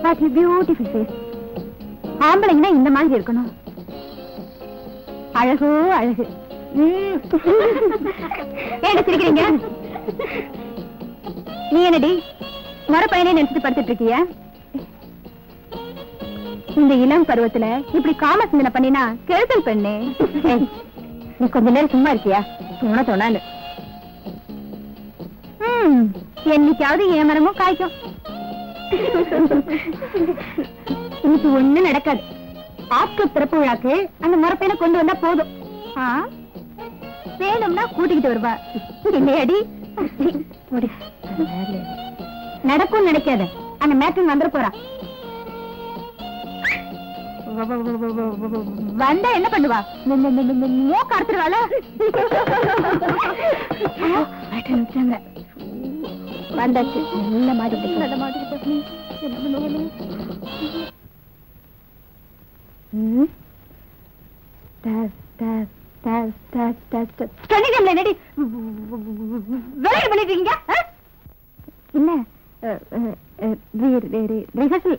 What a beautiful face. ஆம்பளைங்கன்னா இந்த மாதிரி இருக்கணும். அழகோ அழகு. ஏன் சிரிக்கிறீங்க? நீ என்னடி வர பையனே நினைச்சிட்டு படுத்துட்டு இருக்கியா? இந்த இளம் பருவத்துல இப்படி காம சிந்தனை பண்ணினா கெடுதல் பெண்ணே. நீ கொஞ்ச நேரம் சும்மா இருக்கியா? சும்மா சொன்னாலு என்னைக்காவது என் மரமும் காய்க்கும். இன்னைக்கு ஒண்ணு நடக்காது. ஆட்கள் திறப்பு விழாக்கு அந்த முறப்பையனை கொண்டு வந்தா போதும். வேணும்னா கூட்டிக்கிட்டு வருவா. இல்லையாடி நடக்கும் நினைக்காத. அந்த மேட்டன் வந்துட போறா. வந்தா என்ன பண்ணுவா? மூக்க அறுத்துருவாள. வந்தாச்சு. நல்ல மாதிரி நல்ல மாதிரி பண்ணிட்டீங்க இல்ல? ரிஹர்சல்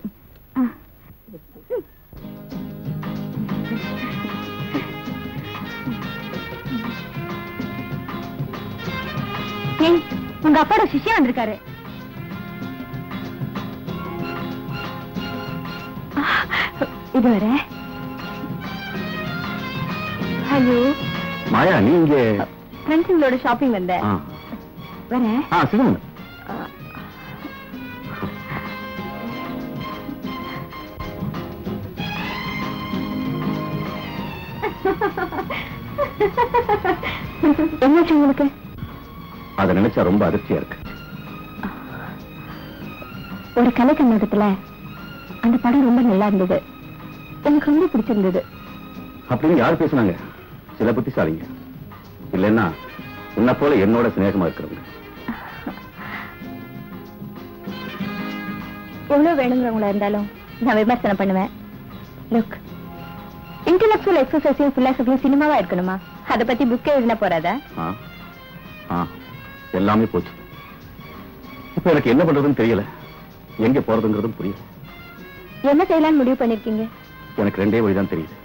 உங்க அப்பாவோட சிஷ்யா வந்திருக்காரு. இது வர. ஹலோ மாயா, நீங்க ஃப்ரெண்ட்ஸுங்களோட ஷாப்பிங் வந்த வரேன். சொல்லுங்க. என்னாச்சு உங்களுக்கு? அதை நினைச்சா ரொம்ப அதிர்ச்சியா இருக்கு. ஒரு கலை கண்ணோட்டத்துல அந்த படம் ரொம்ப நல்லா இருந்தது, எனக்கு ரொம்ப பிடிச்சிருந்தது. அப்படின்னு யார் பேசுனாங்க? சில புத்திசாலிங்க, இல்லைன்னா உன்னை போல என்னோட சிநேகமா இருக்கிறவங்க. எவ்வளவு வேணுங்கிறவங்களா இருந்தாலும் நான் விமர்சனம் பண்ணுவேன். லுக், இன்டெலக்சுவல் எக்ஸசைஸையும் பிலாசபியும் சினிமாவா இருக்கணுமா? அதை பத்தி புக்கே எழுதின போறாதா? எல்லாமே போச்சு. இப்ப எனக்கு என்ன பண்றதுன்னு தெரியல, எங்க போறதுங்கிறதும் புரியல. என்ன செய்யலாம்னு முடிவு பண்ணிருக்கீங்க? எனக்கு ரெண்டே வழிதான் தெரியுது.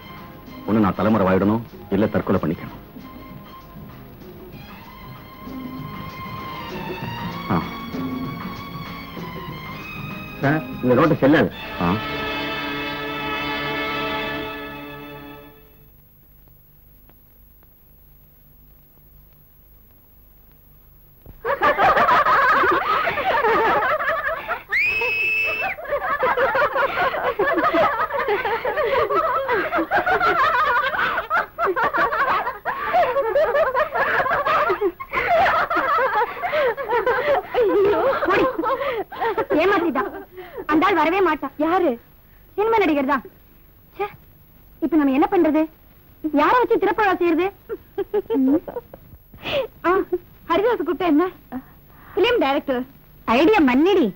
ஒண்ணு நான் தலைமுறை வாயிடணும், இல்ல தற்கொலை பண்ணிக்கணும். சார், இந்த நோட்டு செல்லாது. ஏமாத்திட்டான். அந்த ஆள் வரவே மாட்டான். யாரு? சினிமா நடிகர் தான். இப்ப நம்ம என்ன பண்றது? யார வச்சு திரைப்படா செய்யறது? ஹரிதாஸ் கூப்பிட்ட என்ன? Film director. ஐடியா மன்னிடி.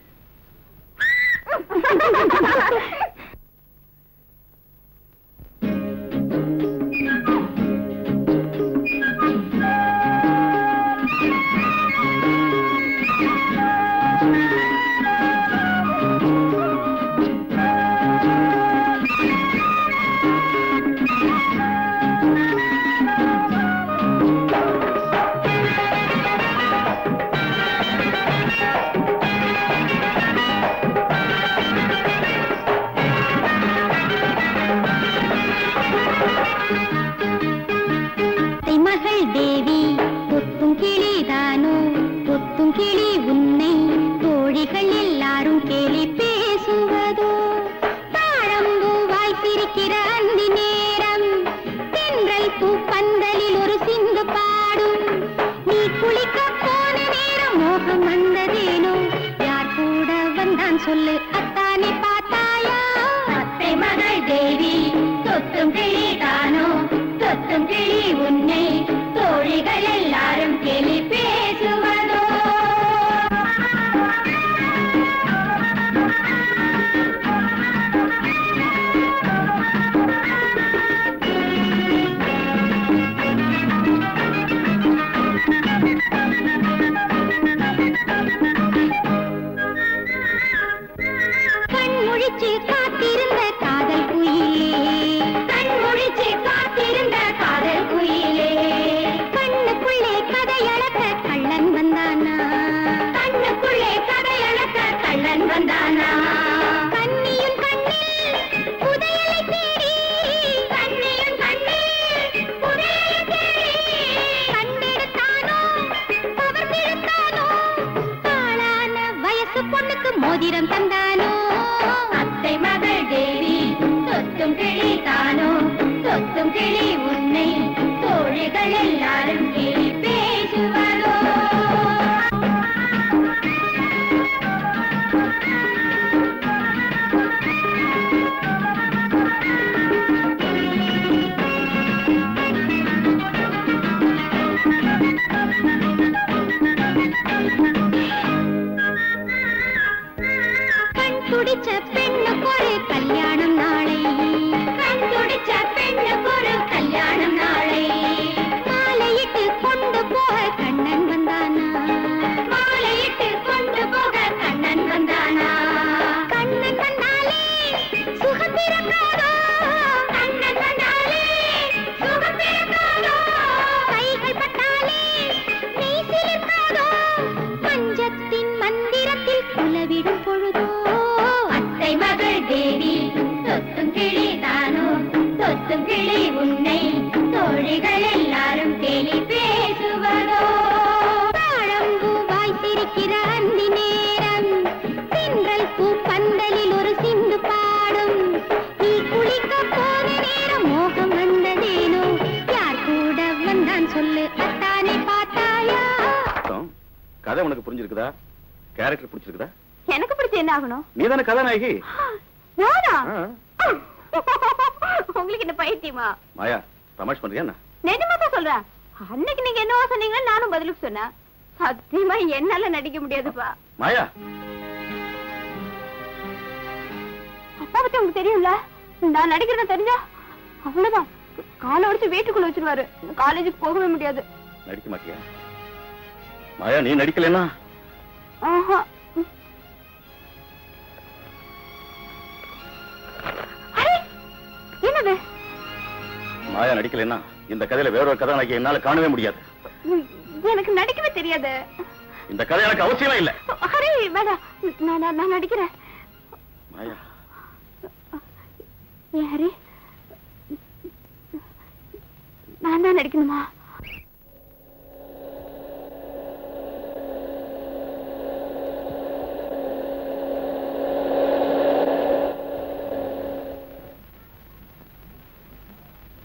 சொல்லு அத்தானே பார்த்தாயா? அத்தை மகள் தேவி தொத்தும் கிளி தானோ, தொத்தும் கிளி உன்னை தோழிகள் எல்லாரும் கேலி பேசுவதோ. காத்திருந்த காதல் குயிலே, கண்மொழிச்சு காத்திருந்த காதல் குயிலே, கண்ணுக்குள்ளே கதையளக்க கள்ளன் வந்தானா, கண்ணுக்குள்ளே கதையளக்க கள்ளன் வந்தானா, கண்ணியும் கண்ணில் புதையலை தேடி, கண்ணியும் கண்ணில் புதையலை தேடி, கண்டெடுத்தானோ கவர்ந்தெடுத்தானோ, ஆளான வயசு பொண்ணுக்கு மோதிரம் தந்தானோ. அத்தை மகள் தேவி தொத்தும் கிளி தானோ, தொத்தும் கிளி உன்னை தோழிகள் எல்லாரும் கேலி பேசுவதோ. கண் துடிச்ச பெண்ணுக்கு ஒரு கல்யாணம் நாளை, கண் துடிச்ச பெண்ணுக்கு ஒரு கல்யாணம் நாளை, மாலையிட்டு கொண்டு கதை உனக்கு புரிஞ்சிருக்குதா? கேரக்டர் பிடிச்சிருக்குதா? எனக்கு பிடிச்ச என்ன ஆகணும்? நீதானே கதாநாயகி. நானா? உங்களுக்கு என்ன பைத்தியமா? மாயா, தமாஷ் பண்றியா என்ன? நிஜமா தான் சொல்றேன். அன்னைக்கு நீங்க என்னவோ சொன்னீங்க, நானும் பதிலுக்கு சொன்னேன். சத்தியமா என்னால நடிக்க முடியாதுப்பா. மாயா, அப்பா பத்தி உங்களுக்கு தெரியும்ல, நான் நடிக்கிறத தெரிஞ்சா அவ்வளவுதான், காலை ஒடிச்சு வீட்டுக்குள்ள வச்சிருவாரு. காலேஜுக்கு போகவே முடியாது. நடிக்க மாட்டியா? மாயா, நீ நடிக்கலன்னா? ஆஹா. அரே, என்னது? மாயா நடிக்கலன்னா இந்த கதையில வேற ஒரு கதாநாயகி என்னால காணவே முடியாது. எனக்கு நடிக்கவே தெரியாது. இந்த கதை எனக்கு அவசியமே இல்ல. அரே வேண்டாம், நான் நடிக்கிறேன். மாயா, ஹரி, நான் தான் நடிக்கணுமா?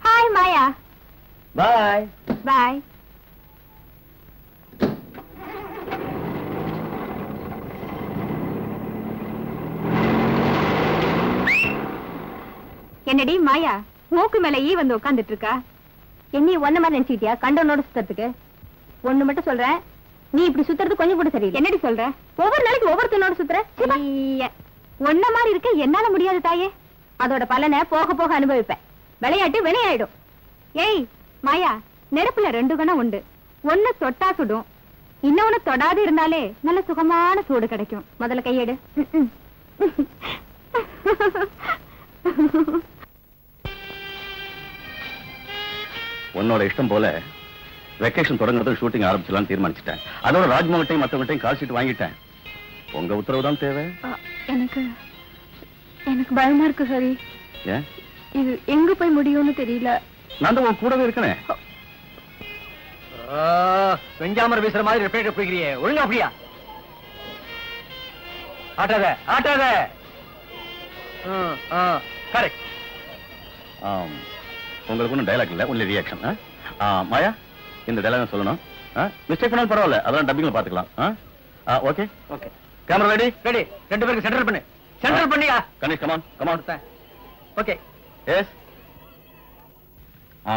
ஹாய் மாயா. பாய். பாய். என்னடி மாயா, மூக்கு மேல ஈ வந்து உட்கார்ந்துட்டு இருக்கா? என்னைய ஒன்ன மாதிரி நினைச்சுக்கிட்டியா கண்டவனோட சுத்துறதுக்கு? ஒண்ணு மட்டும் சொல்றேன், நீ இப்படி சுத்துறது கொஞ்சம் கூட சரியில்லை. என்னடி சொல்ற? ஒவ்வொரு நாளைக்கு ஒவ்வொருத்தனோட சுத்துற. ஒன்ன மாதிரி இருக்க என்னால முடியாது தாயே. அதோட பலனை போக போக அனுபவிப்பேன். விளையாட்டு வினையாயிடும். ஏய் மாயா, நெருப்புல 2 கணம் உண்டு. ஒண்ணு தொட்டா சுடும், இன்னொன்னு தொடாது இருந்தாலே நல்ல சுகமான சூடு கிடைக்கும். முதல்ல கையெடு. உன்னோட இஷ்டம் போல வெக்கேஷன் தொடங்குறது ஷூட்டிங் ஆரம்பிச்சலாம்னு தீர்மானிச்சிட்டேன். அதோட ராஜ்மோகன்ட்டையும் மற்றவங்கள்ட்டையும் கால் ஷீட் வாங்கிட்டேன். உங்க உத்தரவு தான் தேவை. எனக்கு பயமா இருக்கு ஹரி. ஏன்? இது எங்க போய் முடியும்னு தெரியல. நான் தான் உன் கூடவே இருக்கனே. வெஞ்சாமர் வீசுற மாதிரி ரெப்பேட் போய்க்கிறியே, ஒழுங்கா அப்படியா? ஆட்டாத ஆட்டாத. கரெக்ட். உங்களுக்கு ஒன்றும் டைலாக் இல்ல, ஒன்லி ரியாக்ஷன். மாயா, இந்த டைலாக் சொல்லணும். மிஸ்டேக் பண்ணாலும் பரவாயில்ல, அதெல்லாம் டப்பிங்ல பாத்துக்கலாம். Okay okay. Camera ready? Ready. 2 பேருக்கு சென்டர் பண்ணு. சென்டர் பண்ணியா? Ganesh, come on come on. Okay. Yes.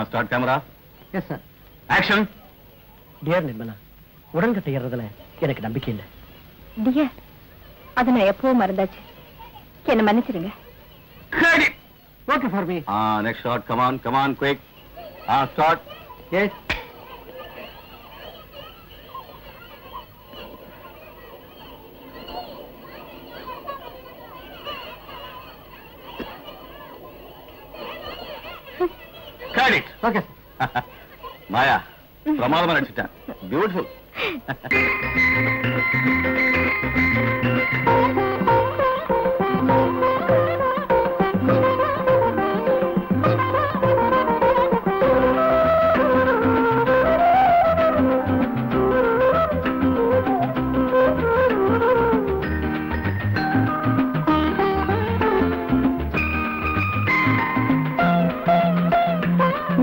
Start camera. Yes sir. Action. Dear Nirmala, உடன்கட்டை ஏறதுல எனக்கு நம்பிக்கை இல்லை. டியர், அது நான் எப்பவும் மறந்தாச்சு. என்ன மன்னிச்சிருங்க. Okay for me. Next shot. Come on come on, quick. Start. Yes. Credit. Okay. Maya, பிரமாதமா நடிச்சிட்டேன். பியூட்டிஃபுல்.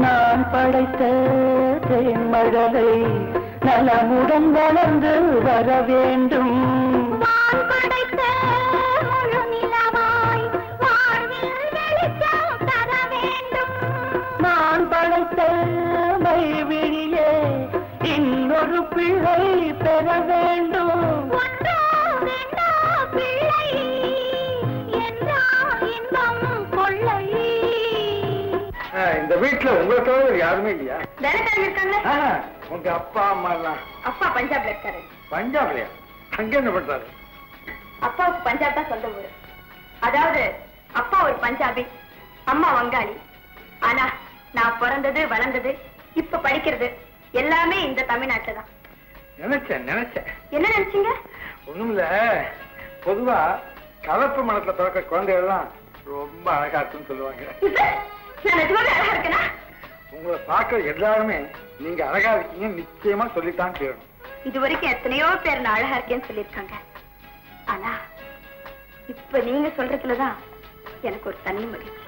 நான் படைத்த தேன்மழலை நலமுடன் வளர்ந்து வர வேண்டும். நான் படைத்த முழு நிலவாய் வாழ்வில் வெளிச்சம் தர வேண்டும். நான் படைத்த மைவிழியே இன்னொரு பிள்ளை பெற வேண்டும். ஒன்றோ ரெண்டோ பிள்ளை என்றால் இன்பம் கொள்ளை. இந்த வீட்டுல உங்களை தவிர யாருமே இல்லையா? வேலைக்காரங்க இருக்காங்க. உங்க அப்பா அம்மா எல்லாம் அப்பா பஞ்சாப்ல இருக்காரு. பஞ்சாப்லயா? அங்க என்ன பண்றாரு? அப்பாவுக்கு பஞ்சாப் தான் சொந்த ஊரு. அதாவது அப்பா ஒரு பஞ்சாபி, அம்மா வங்காளி. ஆனா நான் பிறந்தது வளர்ந்தது இப்ப படிக்கிறது எல்லாமே இந்த தமிழ்நாட்டுல தான். நினைச்சேன். என்ன நினைச்சீங்க? ஒண்ணுமில்ல, பொதுவா கலப்பு மனத்துல பிறக்க குழந்தைகள் எல்லாம் ரொம்ப அழகா இருக்குன்னு சொல்லுவாங்க. நான் நிஜமாவே அழகா இருக்கேனா? உங்களை பார்க்க எல்லாருமே நீங்க அழகா இருக்கீங்க நிச்சயமா சொல்லித்தான் தீரணும். இது வரைக்கும் எத்தனையோ பேர் நான் அழகா இருக்கேன்னு சொல்லியிருக்காங்க. ஆனா இப்ப நீங்க சொல்றதுலதான் எனக்கு ஒரு தனி மகிழ்ச்சி.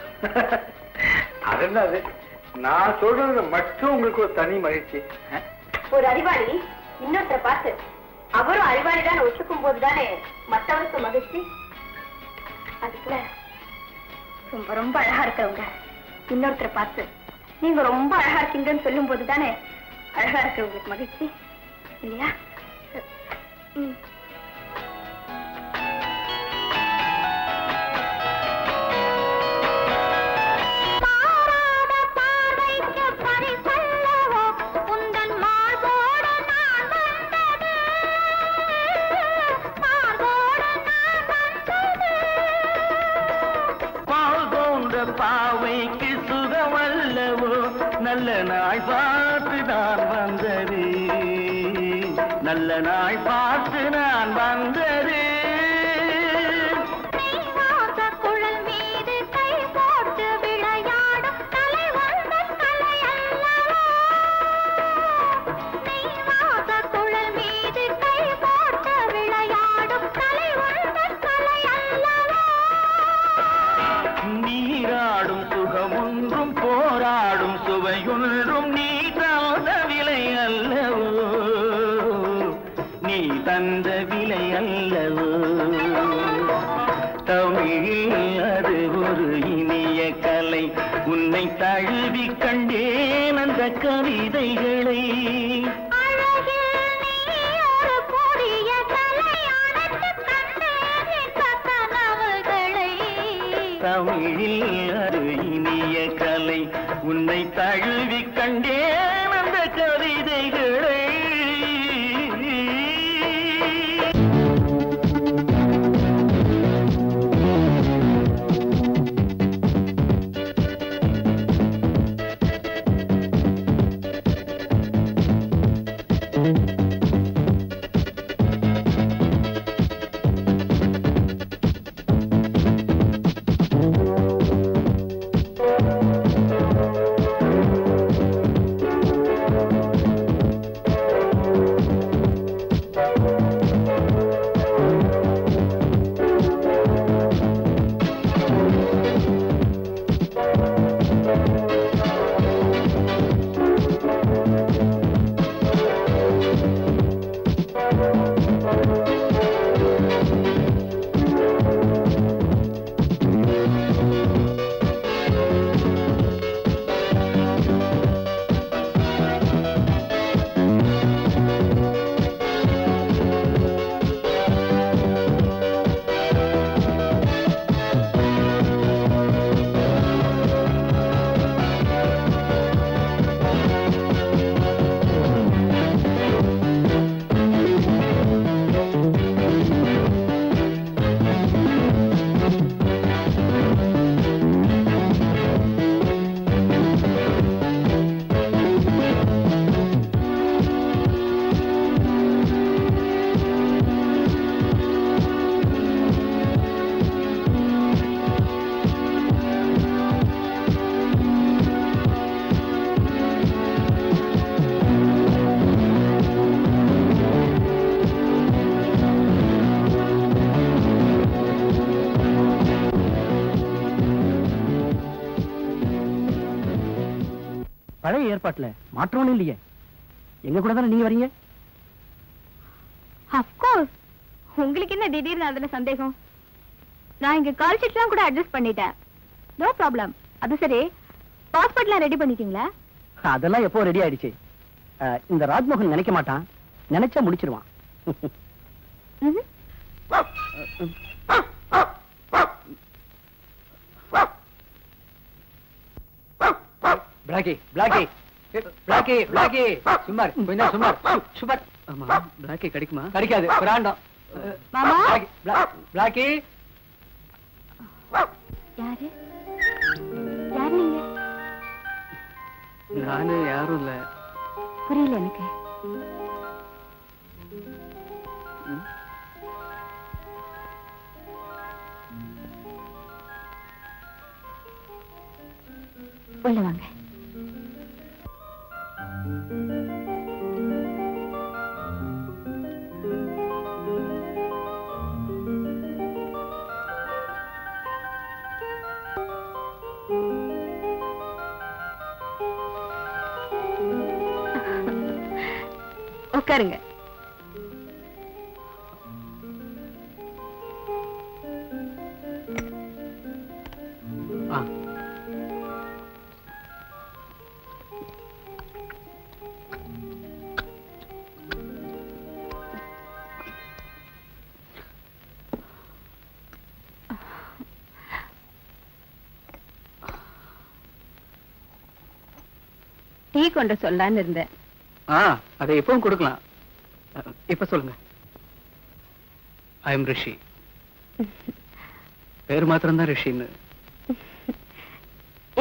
அது என்னது? நான் சொல்றதுல மட்டும் உங்களுக்கு ஒரு தனி மகிழ்ச்சி. ஒரு அறிவாளி இன்னொருத்தரை பார்த்து அவரும் அறிவாளிதான் ஒத்துக்கும் போதுதானே மற்றவருக்கு மகிழ்ச்சி. அதுக்குள்ள ரொம்ப ரொம்ப அழகா இருக்கிறவங்க இன்னொருத்தரை பார்த்து நீங்க ரொம்ப அழகா இருக்கீங்கன்னு சொல்லும் போதுதானே அழகா இருக்கிறவங்களுக்கு மகிழ்ச்சி இல்லையா? பாவைக்கு சுகமல்லவோ நல்ல நாள் பார்த்து நான் வந்தது, நல்ல நாள் பார்த்து நான் வந்தது. குழல் மீது கை போட்டு விளையாடும் கலை வந்த கலை அல்லவா? குழல் மீது கை போட்டு விளையாடும் கலை வந்த கலை அல்லவா? நீராடும் சுகமொன்றும் போராடும் சுவையொன்றும் நீ தந்த விலை அல்லவோ, நீ தந்த விலை அல்லவோ. தமிழில் அது ஒரு இனிய கலை, உன்னை தழுவி கண்டேன் அந்த கவிதைகளை. தமிழில் அது இனிய கலை, உன்னை தழுவி கண்டேன் அந்த கவிதைகளை. பழைய ஏற்பாட்டுல மாற்றம் இல்லையே, எங்க கூட தானே நீங்க வரீங்க. அஃப்கோர்ஸ். உங்களுக்கு என்ன திடீர்னு அதுல சந்தேகம்? நான் இங்க கால் ஷீட்லாம் கூட அட்ஜஸ்ட் பண்ணிட்டேன். No problem. அது சரி, பாஸ்போர்ட்லாம் ரெடி பண்ணிட்டீங்களா? அதெல்லாம் எப்போ ரெடி ஆயிடுச்சு. இந்த ராஜ்மோகன் நினைக்க மாட்டான், நினைச்சா முடிச்சிருவான். பிளாக்கி பிளாக்கி பிளாக்கி பிளாக்கி சுமார் கொஞ்சம் சுமார் சுமார். ஆமா, பிளாக்கி கிடைக்குமா? கிடைக்காது, பிராண்டம். மாமா, பிளாக்கி யாரு யார் நீங்க? நானு யாரும் இல்ல. புரியல எனக்கு. உள்ள வாங்க. உட்காருங்க. ஆ. டீ கொண்டு சொல்லான்னு இருந்தேன். அதை எப்பவும் கொடுக்கலாம். இப்ப சொல்லுங்க. ஐ எம் ரிஷி. பேர் மாத்திரம்தான் ரிஷின்னு.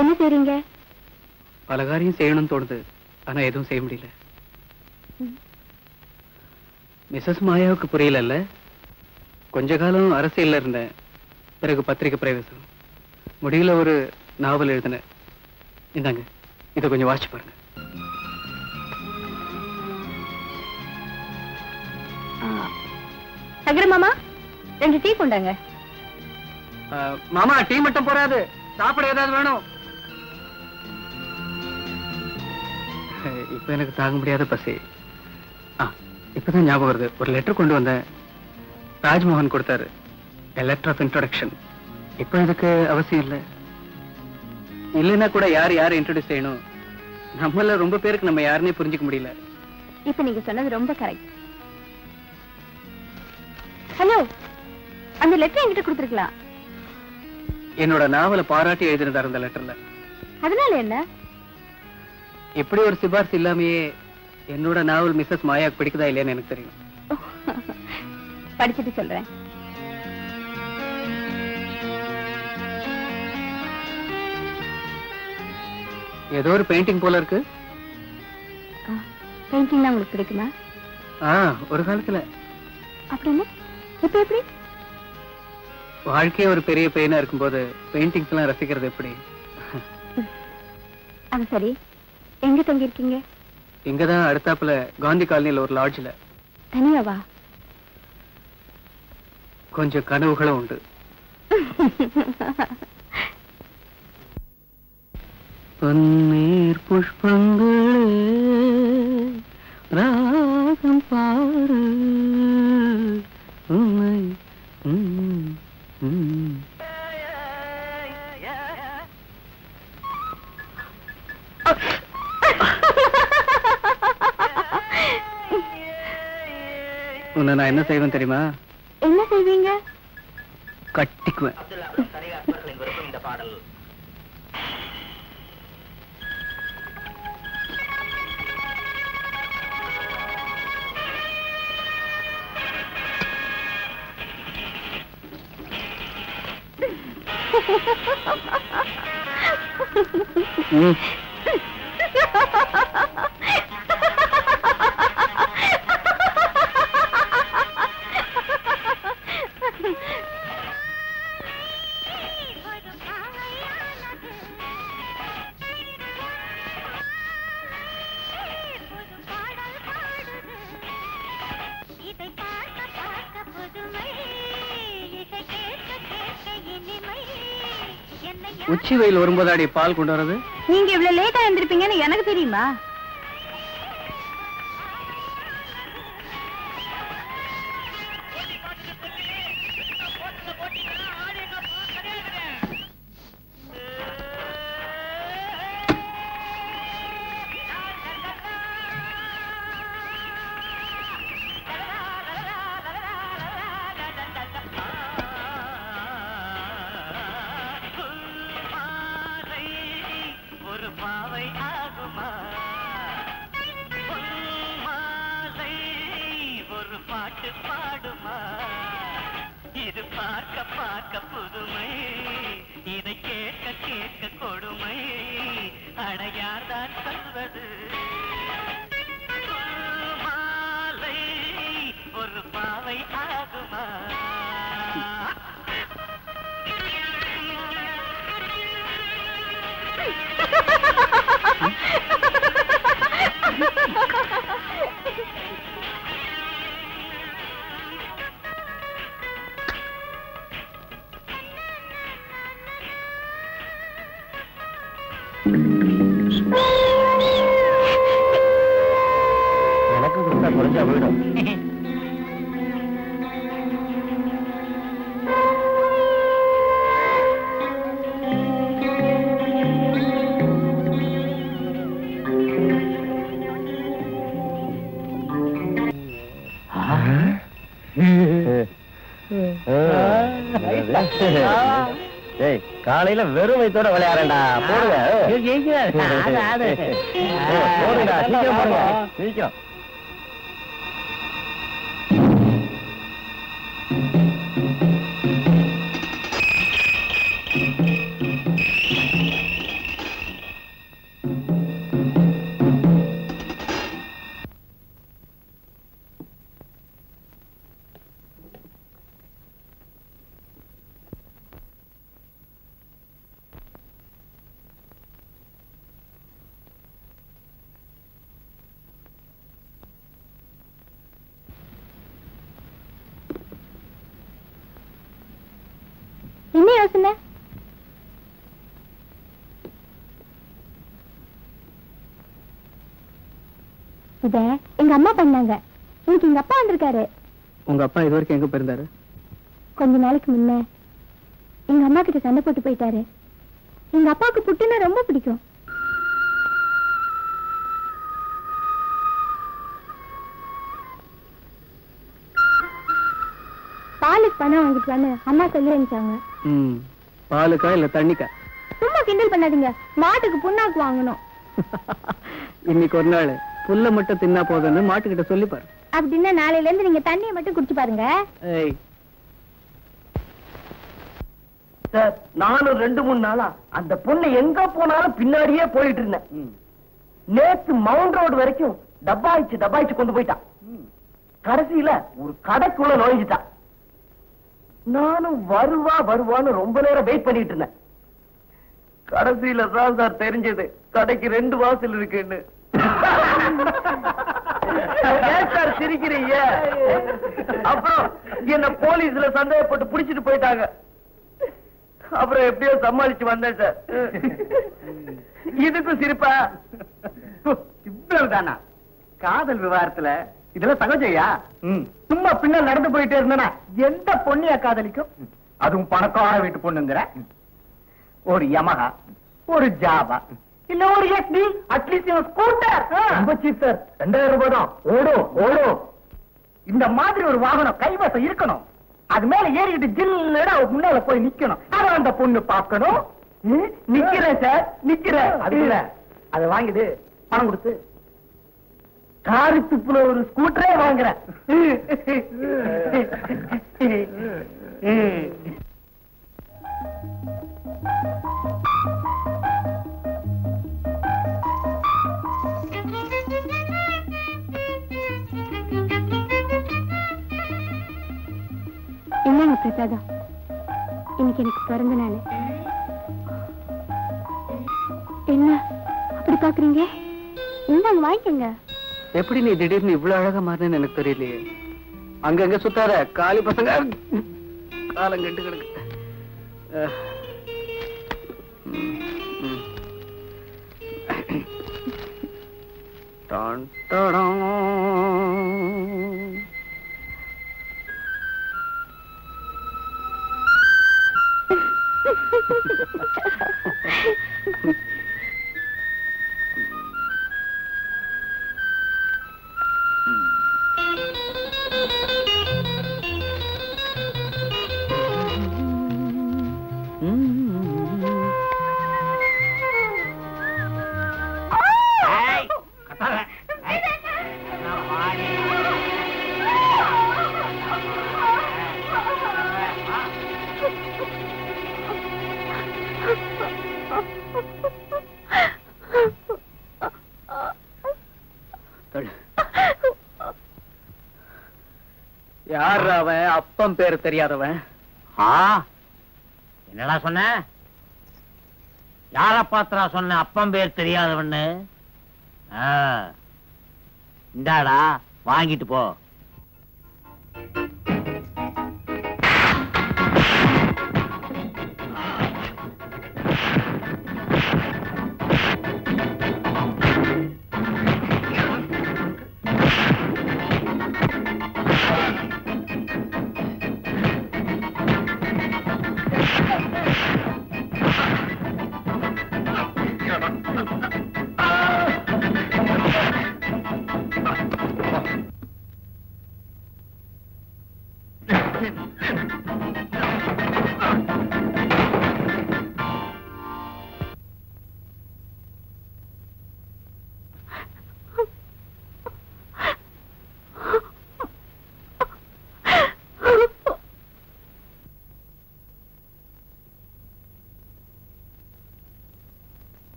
என்ன செய்றீங்க? பல காரியம் செய்யணும்னு தோணுது, ஆனா எதுவும் செய்ய முடியல. மிஸ்ஸஸ் மாயாவுக்கு புரியல. கொஞ்ச காலம் அரசியல்ல இருந்தேன், பிறகு பத்திரிகை பிரவேசம், முடியல ஒரு நாவல் எழுதினேன். இந்தாங்க, இதை கொஞ்சம் வாசிச்சு பாருங்க. சங்கர மாமா, 2 டீ கொண்டாங்க. மாமா, டீ மட்டும் போறாது, சாப்பிட ஏதாவது வேணும். இப்ப எனக்கு தாங்க முடியாத பசி. இப்பதான் ஞாபகம் வருது, ஒரு லெட்டர் கொண்டு வந்தேன். ராஜ்மோகன் கொடுத்தாரு, லெட்டர் ஆஃப் இன்ட்ரோடக்ஷன். இப்ப இதுக்கு அவசியம் இல்லை. இல்லைன்னா கூட யார் இன்ட்ரோடியூஸ் செய்யணும்? நம்மள ரொம்ப பேருக்கு நம்ம யாருன்னே புரிஞ்சுக்க முடியல. இப்ப நீங்க சொன்னது ரொம்ப கரெக்ட். ஹலோ, அந்த லெட்டர் என்கிட்ட கொடுத்துருக்கலாம். என்னோட நாவலை பாராட்டி எழுதினதா இருந்த லெட்டர்ல. அதனால என்ன? எப்படி ஒரு சிபாரிசு இல்லாமையே என்னோட நாவல் மிஸ்ஸஸ் மாயாவுக்கு பிடிக்குதா இல்லையான்னு எனக்கு தெரியும். படிச்சுட்டு சொல்றேன். ஏதோ ஒரு பெயிண்டிங் போல இருக்கு. பெயிண்டிங்னா உங்களுக்கு பிடிக்குமா? ஒரு காலத்துல. அப்படின்னு இப்ப எப்படி? வாழ்க்கையே ஒரு பெரிய பெயினா இருக்கும்போது பெயிண்டிங்ஸ் எல்லாம் ரசிக்கிறது எப்படி? அது சரி, எங்க தங்கி இருக்கீங்க? இங்கதான் அடுத்தாப்புல காந்தி காலனில ஒரு லாட்ஜ்ல. தனியாவா? கொஞ்சம் கனவுகளும் உண்டு. பன்னீர் புஷ்பங்களே ராகம் பாரு உன்னை. உன்னை நான் என்ன செய்வேன் தெரியுமா? என்ன செய்வீங்க? கட்டிக்குவேன். இந்த பாடல் உச்சி வெயில் வரும்போதாடி பால் கொண்டு வர்றது? நீங்க இவ்வளவு லேட்டா எழுந்திருப்பீங்கன்னு எனக்கு தெரியுமா? பாடுமா இது பார்க்க பார்க்க புதுமை, இதை கேட்க கேட்க கொடுமை, அடையார்தான் சொல்வது. மாலை ஒரு பாவை ஆகுமா? எனக்கு கொடுத்தா குறைஞ்சா போயிடும். காலையில வெறும் வயித்தோட விளையாடா போடுங்க போடுங்கடா சீக்கிரம் போடுங்க சீக்கிரம். என்ன யோசனை? இத எங்க அம்மா பண்ணாங்க. இன்னைக்கு எங்க அப்பா வந்திருக்காரு. உங்க அப்பா இது வரைக்கும் எங்க போயிருந்தாரு? கொஞ்ச நாளைக்கு முன்ன எங்க அம்மா கிட்ட சண்டை போட்டு போயிட்டாரு. எங்க அப்பாவுக்கு புட்டுன்னா ரொம்ப பிடிக்கும். பாலுக்கு பணம் வாங்கிட்டு வந்து அம்மா சொல்லி அனுப்பிச்சாங்க. பாலுக்கா இல்ல தண்ணிக்கா? சும்மா கிண்டல் பண்ணாதீங்க. மாட்டுக்கு புண்ணாக்கு வாங்கணும். இன்னைக்கு ஒரு நாள் புல்ல மட்டும் தின்னா போதும்னு மாட்டுக்கிட்ட சொல்லி பாரு. அப்படின்னா நாளையில இருந்து நீங்க தண்ணியை மட்டும் குடிச்சு பாருங்க. சார், நானும் 2-3 நாளா அந்த பொண்ணு எங்க போனாலும் பின்னாடியே போயிட்டு இருந்தேன். நேத்து மவுண்ட் ரோடு வரைக்கும் டப்பாயிச்சு கொண்டு போயிட்டான். கடைசியில ஒரு கடைக்குள்ள நுழைஞ்சிட்டான். நானும் வருவான்னு ரொம்ப நேரம் வெயிட் பண்ணிட்டு இருந்தேன். கடைசியில தான் சார் தெரிஞ்சது கடைக்கு 2 வாசல் இருக்குன்னு. ஏன் சார் சிரிக்கிறீங்க? அப்புறம் என்ன போலீஸ்ல சந்தேகப்பட்டு புடிச்சிட்டு போயிட்டாங்க. அப்புறம் எப்படியோ சமாளிச்சு வந்தேன் சார். இதுக்கும் சிரிப்பா? இவ்வளவுதானா காதல் விவகாரத்துல? இதெல்லாம் சகஜையா? சும்மா பின்னால் நடந்து போயிட்டே இருந்தா எந்த பொண்ணையா காதலிக்கும்? அதுவும் பணக்கார வீட்டு பொண்ணுங்கிற. ஒரு யமஹா, ஒரு ஜாவா, இல்ல ஒரு எஸ்டி, அட்லீஸ்ட் ஸ்கூட்டர். ரொம்ப சீப் சார், 2000 ரூபாய் தான். ஓடும். இந்த மாதிரி ஒரு வாகனம் கைவசம் இருக்கணும். அது மேல ஏறிக்கிட்டு ஜில்லுன்னு முன்னால போய் நிக்கணும். அத அந்த பொண்ணு பார்க்கணும். நிக்கிறேன் சார், நிக்கிறேன். அதுல அதை வாங்கிட்டு பணம் கொடுத்து காரி துப்புல ஒரு ஸ்கூட்டரே வாங்குறேன். என்னங்க பிரசாதம், இன்னைக்கு எனக்கு பிறந்த நாள். என்ன அப்படி பாக்குறீங்க? இந்தாங்க வாங்கிக்கங்க. எப்படி நீ திடீர்னு இவ்வளவு அழகா மாறினு எனக்கு தெரியலையே. அங்கங்க சுத்தாத, காலி பசங்க காலம் கெட்டு கிடக்கு. டான் டாடான். யார் அவன்? அப்பம் பேரு தெரியாதவன். என்னடா சொன்ன? யார பாத்திரா சொன்ன அப்பம் பேர் தெரியாதவன்னு? இந்தாடா வாங்கிட்டு போ.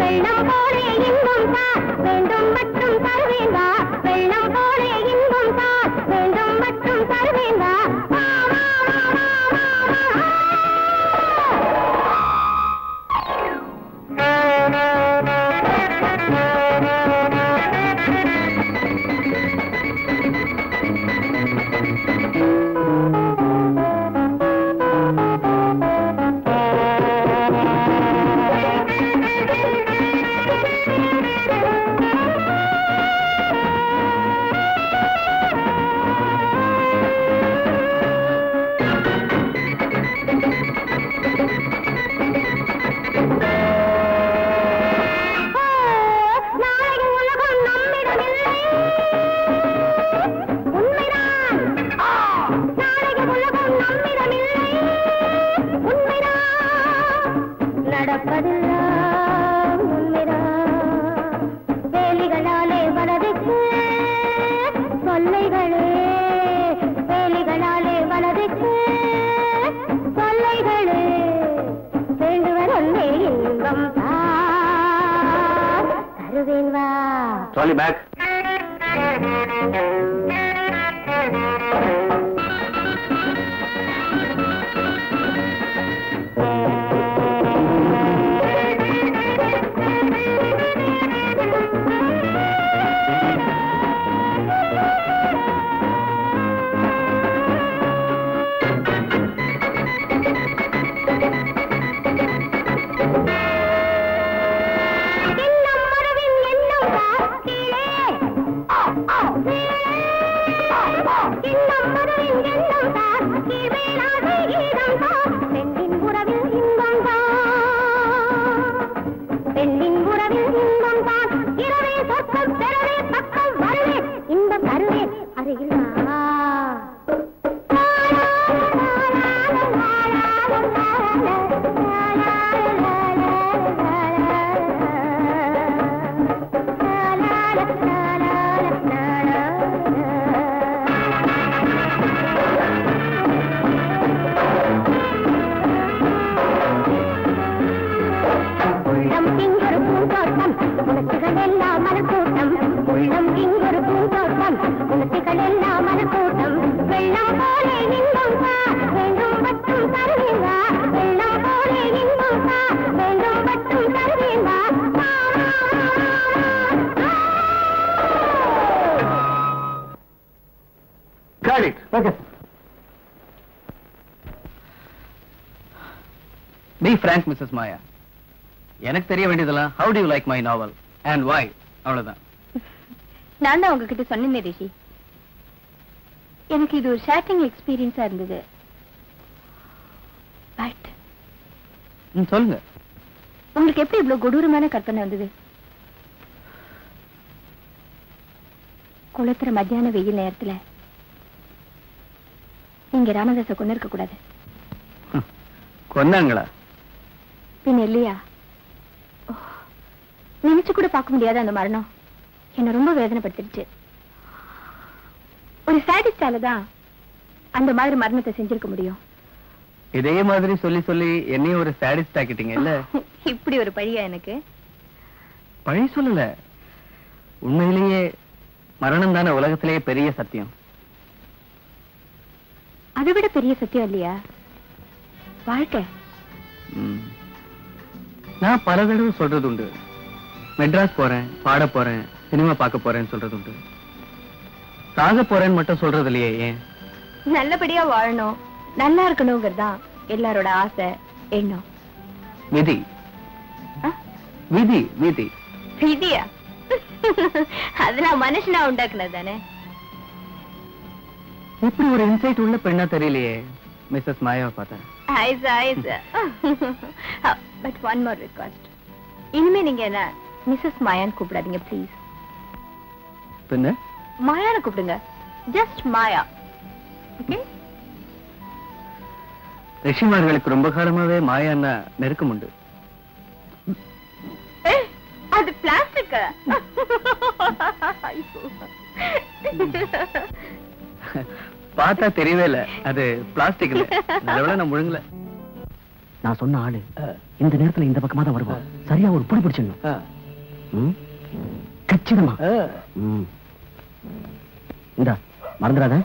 வெள்ளம் போலே இன்பம் தான் வேண்டும் மட்டும் தருவேன் வா வெள்ளம் போலே இன்பம் தான் வேண்டும் மட்டும் தருவேன் வா வா, வா, வா, வா, வா, வா. நாளைய உலகம் நம்மிடமில்லை உண்மைதான் நாளைய உலகம் நம்மிடமில்லை உண்மைதான் நடப்பதெல்லாம் உண்மைதான் வேலிகளாலே வலதுக்கு தொல்லைகளே வேலிகளாலே வலதுக்கு தொல்லைகளே வேண்டுவர் ஒன்னே இன்பம் தான் தருவேன் வா ட்ராலி பேக். எண்ணம் மனதின் எண்ணம் தான் கீழே எண்ணம் மனதின் எண்ணம் தான் கீழ்வேளாத கீதம் தான் பெண்ணின் உறவில் இன்பம் தான் பெண்ணின் உறவில் இன்பம் தான் இரவே சொர்க்கம் பெறவே பக்கம் வருவேன் இன்பம் தருவேன் அருகில் வா. உள்ளம் இங்கொரு பூந்தோட்டம் உணர்ச்சிகள் எல்லாம் மலர்கூட்டம் உள்ளம் இங்கொரு பூந்தோட்டம் உணர்ச்சிகள் எல்லாம் மலர்கூட்டம் வெள்ளம் போலே இன்பம் தான் வேண்டும் மட்டும் தருவேன் வா வெள்ளம் போலே இன்பம் தான் வேண்டும் மட்டும் தருவேன் வா வா, வா, வா, வா. Got it. Okay be frank Mrs Maya. எனக்கு தெரிய வேண்டியதெல்லாம் how do you like my novel and why, அவ்வளவுதான். நான் தான் உங்ககிட்ட சொன்னேன் ரிஷி, எனக்கு இது ஒரு ஷேட்டிங் எக்ஸ்பீரியன்ஸா இருந்தது. பட் சொல்லுங்க. உங்களுக்கு எப்படி இவ்வளவு கொடூரமான கற்பனை வந்தது? குளத்துற மத்தியான வெயில் நேரத்துல நீங்க ராமதாஸ கொண்டு இருக்க கூடாது. கொன்னாங்களா? பின் இல்லையா? ஓ, நினைச்சு கூட பார்க்க முடியாத அந்த மரணம் என்ன ரொம்ப வேதனைப்படுத்திடுச்சு. ஒரு சாடிஸ்டால தான் அந்த மாதிரி மரணத்தை செஞ்சிருக்க முடியும். இதே மாதிரி சொல்லி சொல்லி என்னையும் ஒரு சாடிஸ்ட் ஆக்கிட்டீங்க இல்ல? இப்படி ஒரு பழியா எனக்கு? பழி சொல்லல, உண்மையிலேயே மரணம் தானே உலகத்திலேயே பெரிய சத்தியம். அதை விட பெரிய சத்தியம் இல்லையா வாழ்க்கை? நான் பல தடவை சொல்றது உண்டு, மெட்ராஸ் போறேன், பாட போறேன், சினிமா பார்க்க போறேன்னு சொல்றது உண்டு. சாக போறேன்னு மட்டும் சொல்றது இல்லையே, ஏன்? நல்லபடியா வாழணும், நல்லா இருக்கணுங்கிறதுதான் எல்லாரோட ஆசை, எண்ணம். விதி ஆ? விதி விதி விதியா? அதெல்லாம் மனுஷனா உண்டாக்குனது தானே. இப்படி ஒரு இன்சைட் உள்ள பெண்ணா தெரியலையே மிஸ்ஸஸ் மாயாவை பார்த்தேன். பட் ஒன் மோர் ரிக்வெஸ்ட், இனிமே நீங்க என்ன மிஸ்ஸஸ் மாயான்னு கூப்பிடாதீங்க ப்ளீஸ். பின்ன மாயான்னு கூப்பிடுங்க, ஜஸ்ட் மாயா. ஓகே? ரிஷிமார்களுக்கு ரொம்ப காலமாவே மாயான்னா நெருக்கம் உண்டு. அது பிளாஸ்டிக். பார்த்தா தெரியவே இல்ல, அது பிளாஸ்டிக் இல்ல. நல்லவேளை நான் முழுங்கல. நான் சொன்ன ஆளு இந்த நேரத்துல இந்த பக்கமா தான் வருவான். சரியா ஒரு புடி பிடிச்சிடணும். கச்சிதமா. இந்த மறந்துடாத.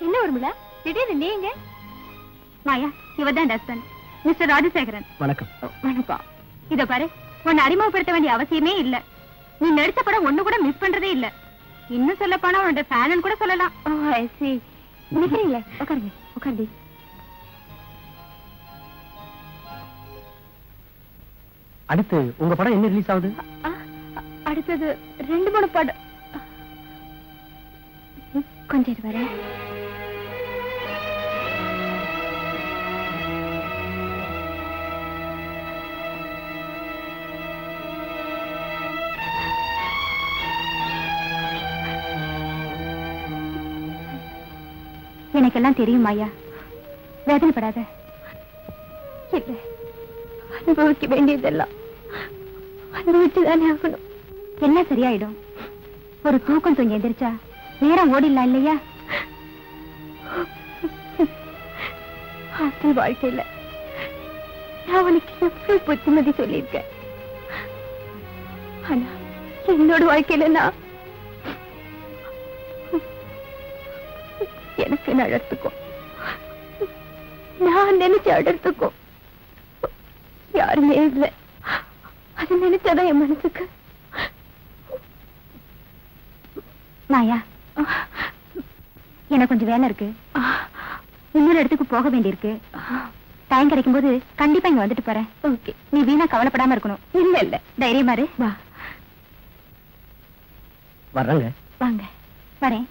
என்ன வரும்ல திடீர்னு நீங்க? மாயா, இவதான் ஹஸ்பண்ட் மிஸ்டர் ராஜசேகரன். வணக்கம். வணக்கம். இத பாரு, உன்னை அறிமுகப்படுத்த வேண்டிய அவசியமே இல்ல. நீ நடிச்ச படம் ஒண்ணு கூட மிஸ் பண்றதே இல்ல. இன்னும் சொல்ல போனா உன்னோட ஃபேன் கூட சொல்லலாம். நிக்கிறீங்களே, உட்காருங்க உட்காருங்க. அடுத்து உங்க படம் என்ன ரிலீஸ் ஆகுது? அடுத்தது 2-3 படம். கொஞ்சம் இரு வரேன். எனக்கெல்லாம் தெரியும் ஐயா, வேதனைப்படாத. இல்ல, அனுபவிக்க வேண்டியதெல்லாம் அனுபவிச்சுதானே ஆகணும். எல்லாம் சரியாயிடும். ஒரு தூக்கம் தூங்கி எந்திரிச்சா நேரம் ஓடிடலாம் இல்லையா? ஆசை வாழ்க்கையில நான் உனக்கு எவ்வளவு புத்திமதி சொல்லியிருக்கேன். ஆனா என்னோட வாழ்க்கையில நான் எனக்கு நடத்துக்கும், நான் நினைச்ச இடத்துக்கும் யாருமே இல்லை. அது நினைச்சாதான் என் மனசுக்கு. மாயா, எனக்கு கொஞ்சம் வேலை இருக்கு. இன்னொரு இடத்துக்கு போக வேண்டியிருக்கு. டைம் கிடைக்கும் போது கண்டிப்பா இங்க வந்துட்டு போறேன். ஓகே, நீ வீணா கவலைப்படாம இருக்கணும். இல்ல இல்ல, தைரியமா இரு. வா. வர்றேங்க. வாங்க. வரேன்.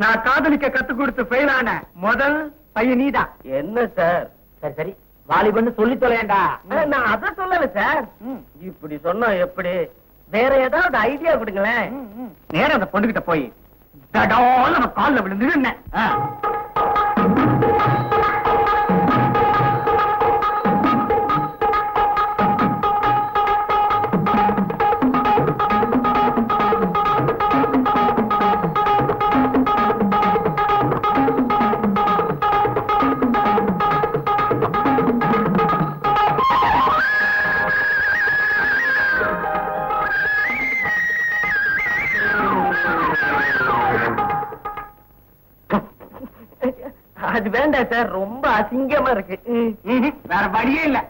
நான் காதலிக்க கத்து கொடுத்து ஃபெயிலான முதல் பையன் நீதான். என்ன சார்? சரி சரி, வாலிபன்னு சொல்லி தொலையண்டா. நான் அத சொல்லல சார். இப்படி சொன்னா எப்படி? வேற ஏதாவது ஐடியா கொடுங்களேன். நேரம் அந்த பொண்ணுகிட்ட போய் தடால நம்ம கால்ல விழுந்து என்ன அது வேண்டாம் சார், ரொம்ப அசிங்கமா இருக்கு. வேற வழியே இல்ல.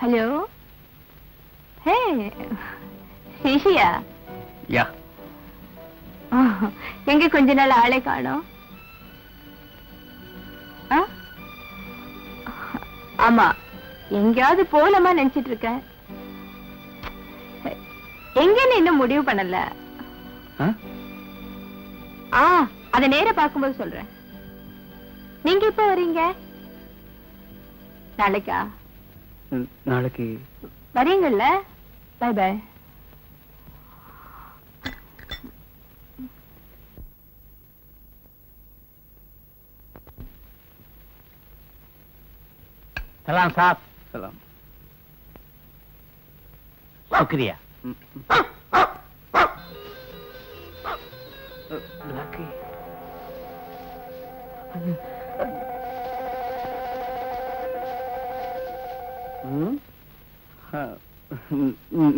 ஹலோ, ஹே சேஷியா, யா எங்க கொஞ்ச நாள் ஆளே காணோம்? ஆமா, எங்கேயாவது போலாமா நினைச்சிட்டு இருக்கேன். எங்கன்னு இன்னும் முடிவு பண்ணல. அத நேர பார்க்கும்போது சொல்றேன். நீங்க இப்ப வரீங்க? நாளைக்கா? நாளைக்கு வரீங்கல்ல? By by. சலாம் சாப். சலாம். சுக்ரியா.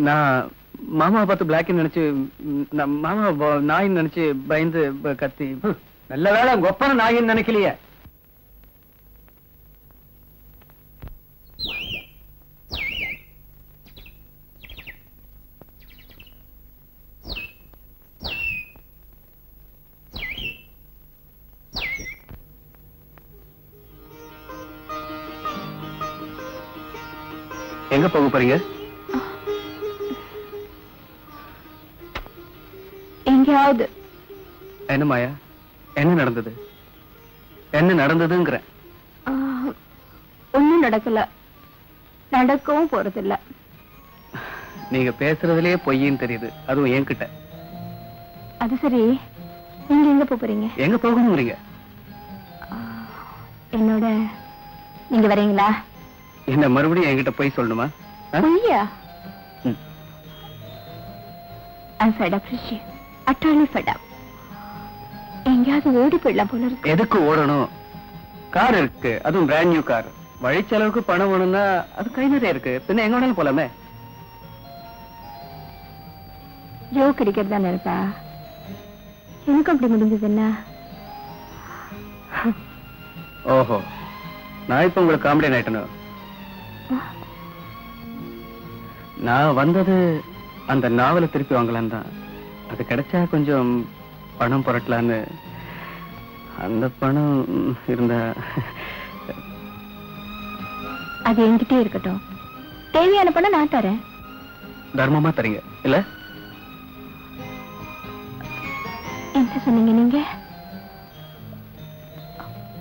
நான் மாமா பார்த்து பிளாக் நினைச்சு, மாமா நாயின்னு நினைச்சு பயந்து கத்தி. நல்ல வேளை கொப்பன நாயின்னு நினைக்கலையே. எங்க போக போறீங்க? எங்கேயாவது. என்ன மாயா, என்ன நடந்தது? என்ன நடந்ததுங்கிற? ஒண்ணும் நடக்கல, நடக்கவும் போறதில்ல. நீங்க பேசுறதுலயே பொய்ன்னு தெரியுது, அதுவும் என்கிட்ட. அது சரி, நீங்க எங்க போறீங்க? எங்க போகணுங்கிறீங்க? என்னோட நீங்க வரீங்களா? என்ன மறுபடியும் என்கிட்ட போய் சொல்லணுமா? பொய்யா? I'm fed up, Rishi. Utterly fed up. எங்கேயாவது ஓடி போயிடலாம் போல இருக்கு. எதுக்கு ஓடணும்? கார் இருக்கு, அதுவும் பிராண்ட் நியூ கார். வழிச்செலவுக்கு பணம் வேணும்னா அது கை நிறைய இருக்கு, பின்ன எங்க வேணாலும் போலாமே. ஜோக் அடிக்கிறதா இருப்பா. எனக்கு அப்படி முடிஞ்சது என்ன? ஓஹோ, நான் இப்ப உங்களுக்கு காமெடி ஆயிட்டேன். நான் வந்தது அந்த நாவலை திருப்பி வாங்கலாம் தான். அது கிடைச்சா கொஞ்சம் பணம் புரட்டலான்னு. அந்த பணம் இருந்த அது என்கிட்டே இருக்கட்டும். தேவையான பணம் நான் தரேன். தர்மமா தரீங்க இல்ல? என்ன சொன்னீங்க நீங்க?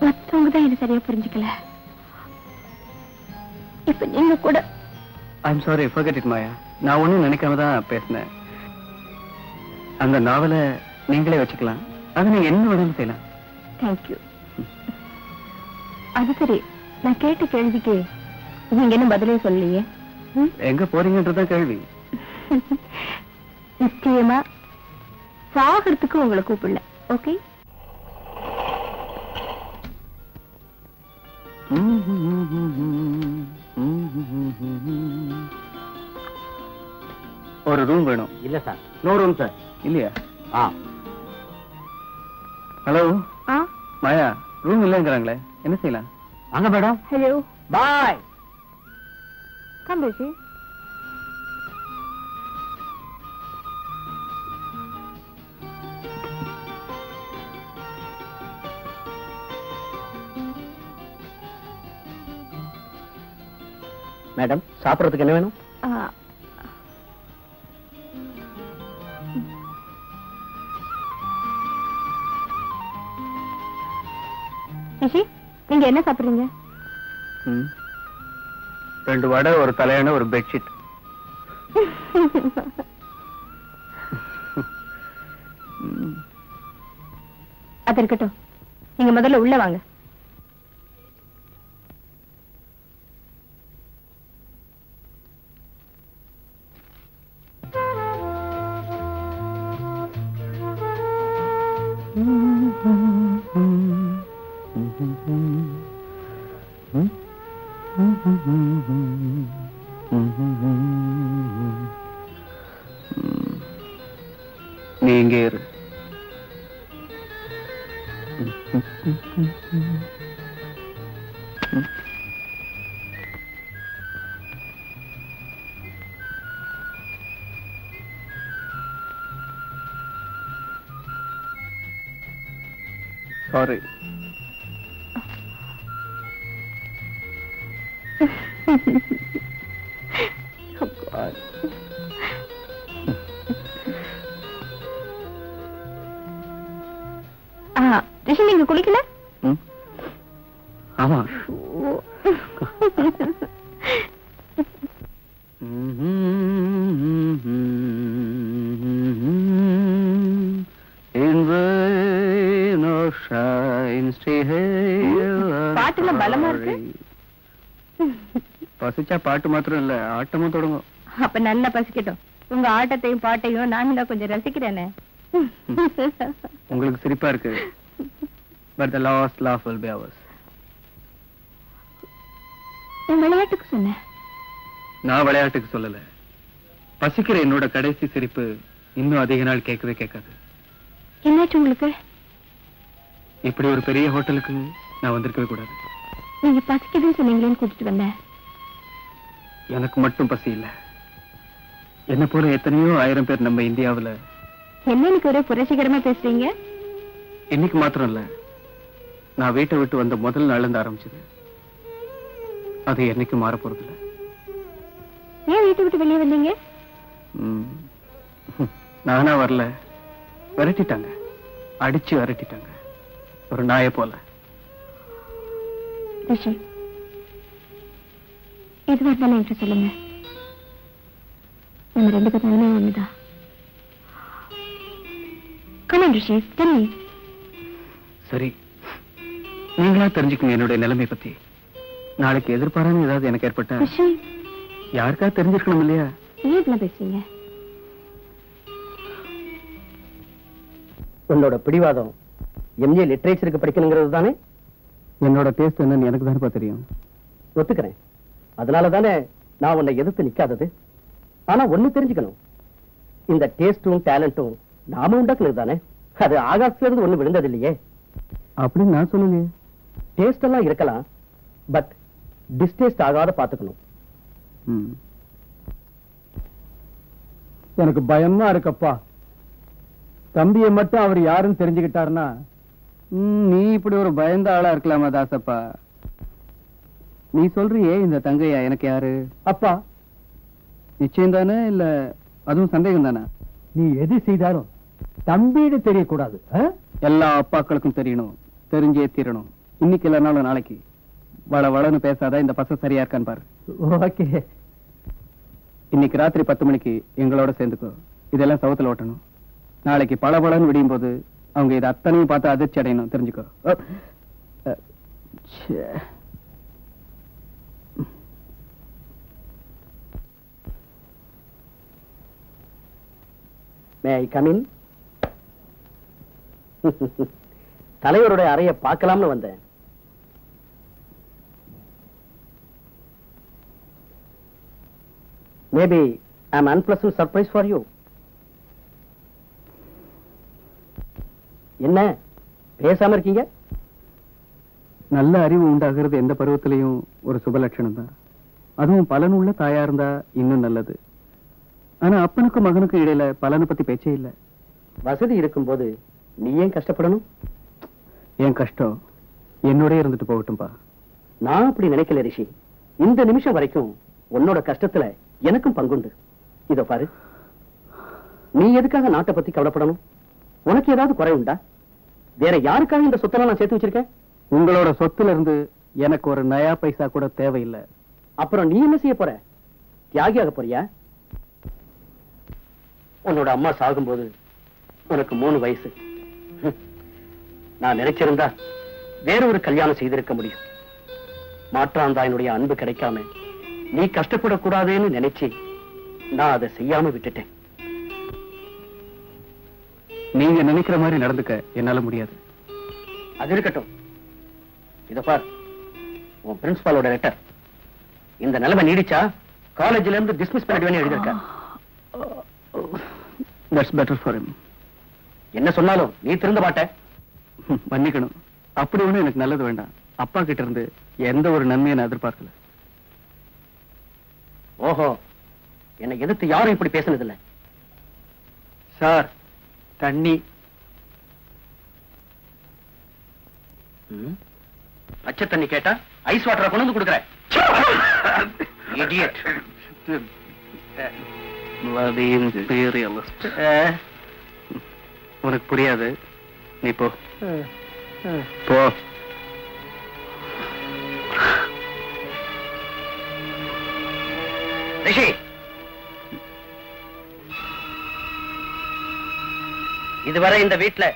மத்தவங்க தான் என்ன சரியா புரிஞ்சுக்கல. இப்ப நீங்க கூட. ஐம் சாரி, forget it மாயா. நான் ஒண்ணும் நினைக்காம தான் பேசினேன். அந்த நாவலை நீங்களே வச்சுக்கலாம். அதை நீங்க என்ன வேணாலும் செய்யலாம். தேங்க்யூ. அது சரி, நான் கேட்ட கேள்விக்கு நீங்க என்ன பதிலே சொல்லலையே? எங்க போறீங்கன்றதான் கேள்வி. நிச்சயமா சாகிறதுக்கு உங்களை கூப்பிடல. ஓகே? ஒரு ரூம் வேணும். இல்ல சார், நோ ரூம் சார். இல்லையா? ஆ, ஹலோ ஆ, மாயா, ரூம் இல்லைங்கிறாங்களே, என்ன செய்யலாம்? வாங்க மேடம். ஹலோ, பாய். கம் ரிஷி. மேடம், சாப்பிடறதுக்கு என்ன வேணும்? ரிஷி, நீங்க என்ன சாப்பிடுறீங்க? 2 வடை, ஒரு தலையான, ஒரு பெட்ஷீட். அது இருக்கட்டும், நீங்க முதல்ல உள்ள வாங்க. நீ இங்கே இரு. சாரி. ரிஷி, நீங்க குளிக்கல? ஆமா. பாட்டுல பலமா இருக்கு. பசிச்சா பாட்டு மாத்திரம் இல்ல, ஆட்டமும் தொடங்கும். அப்ப நல்லா பசிக்கட்டும். உங்க ஆட்டத்தையும் பாட்டையும் நான் தான் கொஞ்சம் ரசிக்கிறேனே. உங்களுக்கு சிரிப்பா இருக்கு. But the last laugh will be ours. நான் விளையாட்டுக்கு சொன்னேன். நான் விளையாட்டுக்கு சொல்லல. பசிக்கிற என்னோட கடைசி சிரிப்பு இன்னும் அதிக நாள் கேட்கவே கேட்காது. என்னாச்சு உங்களுக்கு? இப்படி ஒரு பெரிய ஹோட்டலுக்கு நான் வந்திருக்கவே கூடாது. நீங்க பசிக்குதுன்னு சொன்னீங்களேன்னு கூட்டிட்டு வந்தேன். எனக்கு மட்டும் பசி இல்ல, என்ன போல எத்தனையோ 1000 பேர் நம்ம இந்தியாவுல. என்ன இன்னைக்கு ஒரே புரட்சிகரமா பேசுறீங்க? இன்னைக்கு மாத்திரம் இல்ல, நான் வீட்டை விட்டு வந்த முதல் நாள்ல இருந்து ஆரம்பிச்சது. அது என்னைக்கு மாற போறதில்ல. ஏன் வீட்டை விட்டு வெளியே வந்தீங்க? நானா வரல, விரட்டிட்டாங்க, அடிச்சு விரட்டிட்டாங்க, ஒரு நாயை போல. ரிஷி, எதுவா இருந்தாலும் என்கிட்ட சொல்லுங்க. நம்ம 2 பேரும் நிலைமை ஒண்ணுதான். Come on, Rishi, tell me. சரி, நீங்களா தெரிஞ்சுக்கங்க என்னுடைய நிலைமை பத்தி. நாளைக்கு எதிர்பாராம ஏதாவது எனக்கு ஏற்பட்ட ரிஷி, யாருக்கா தெரிஞ்சிருக்கணும் இல்லையா? ஏன் இப்படிலாம் பேசுறீங்க? உன்னோட பிடிவாதம் எம்ஏ லிட்ரேச்சருக்கு படிக்கணுங்கிறது தானே? என்னோட டேஸ்ட் என்னன்னு எனக்கு தானே தெரியும். ஒத்துக்கிறேன். அதனால தானே நான் உன்னை எதிர்த்து நிக்காதது. ஆனா ஒண்ணு தெரிஞ்சுக்கணும், இந்த டேஸ்டும் டேலண்டும் நாம உண்டாக்குனது தானே. அது ஆகாசத்துல இருந்து ஒண்ணு விழுந்தது இல்லையே. அப்படின்னு நான் சொல்லுங்க. டேஸ்ட் எல்லாம் இருக்கலாம், பட் டிஸ்டேஸ்ட் ஆகாத பாத்துக்கணும். எனக்கு பயமா இருக்கப்பா. தம்பியை மட்டும் அவர் யாருன்னு தெரிஞ்சுக்கிட்டாருன்னா. நீ இப்படி ஒரு பயந்த ஆளா இருக்கலாமா தாசப்பா? நீ சொல்றியே இந்த தங்கையா எனக்கு யாரு? அப்பா, நிச்சயம் தானே, இல்ல அதுவும் சந்தேகம் தானே? நீ எது செய்தாலும் தம்பின்னு தெரியக்கூடாது. எல்லா அப்பாக்களுக்கும் தெரியணும், தெரிஞ்சே தீரணும். இன்னைக்கு இல்லைனாலும் நாளைக்கு. வளன்னு பேசாத, இந்த பச சரியா இருக்கான்னு பாரு. ஓகே. இன்னைக்கு ராத்திரி 10 மணிக்கு எங்களோட சேர்ந்துக்கோ. இதெல்லாம் சவுத்துல ஓட்டணும். நாளைக்கு பளபளன்னு விடியும் போது அவங்க இதை அத்தனையும் பார்த்து அதிர்ச்சி அடையணும், தெரிஞ்சுக்கோ. மே ஐ கம் இன்? தலைவருடைய அறைய பார்க்கலாம்னு வந்தேன். Maybe I'm unpleasant surprise for you. என்ன பேசாம இருக்கீங்க? நல்ல அறிவு உண்டாகிறது எந்த பருவத்திலையும் ஒரு சுபலட்சணம் தான். அதுவும் பலனுள்ள தாயா இருந்தா இன்னும் நல்லது. ஆனா அப்பனுக்கும் மகனுக்கும் இடையில பலனை பத்தி பேச்சே இல்ல. வசதி இருக்கும்போது நீ ஏன் கஷ்டப்படணும்? என் கஷ்டம் என்னோட இருந்துட்டு போகட்டும்பா. நான் அப்படி நினைக்கல ரிஷி. இந்த நிமிஷம் வரைக்கும் உன்னோட கஷ்டத்துல எனக்கும் பங்குண்டு. இதோ பாரு, நீ எதுக்காக நாட்டை பத்தி கவலைப்படணும்? உனக்கு ஏதாவது குறை உண்டா? வேற யாருக்காக இந்த சொத்தெல்லாம் நான் சேர்த்து வச்சிருக்கேன்? உங்களோட சொத்துல இருந்து எனக்கு ஒரு நயா பைசா கூட தேவையில்லை. அப்புறம் நீ என்ன செய்ய போற? தியாகியாக போறியா? உன்னோட அம்மா சாகும்போது உனக்கு 3 வயசு. நான் நினைச்சிருந்தா வேற ஒரு கல்யாணம் செய்திருக்க முடியும். மாற்றாந்தாயினுடைய அன்பு கிடைக்காம நீ கஷ்டப்படக்கூடாதுன்னு நினைச்சு நான் அதை செய்யாம விட்டுட்டேன். நீங்க நினைக்கிற மாதிரி நடந்துக்க என்னால முடியாது. அது இருக்கட்டும். இத பார், உன் பிரின்சிபாலோட லெட்டர். இந்த நிலைமை நீடிச்சா காலேஜ்ல இருந்து டிஸ்மிஸ் பண்ணிடுவேன்னு எழுதியிருக்க. That's better for him. என்ன சொன்னாலும் நீ திருந்த மாட்ட. மன்னிக்கணும். அப்படி ஒண்ணு எனக்கு நல்லது வேண்டாம். அப்பா கிட்ட இருந்து எந்த ஒரு நன்மையை நான் எதிர்பார்க்கல. ஓஹோ, என்னை எதிர்த்து யாரும் இப்படி பேசினதில்லை. சார், தண்ணி. பச்சை தண்ணி கேட்டா ஐஸ் வாட்டரை கொண்டு வந்து கொடுக்குறேன். Idiot. Bloody imperialist. உனக்கு புரியாது. நீ போ போ. ரிஷி, இதுவரை இந்த வீட்டுல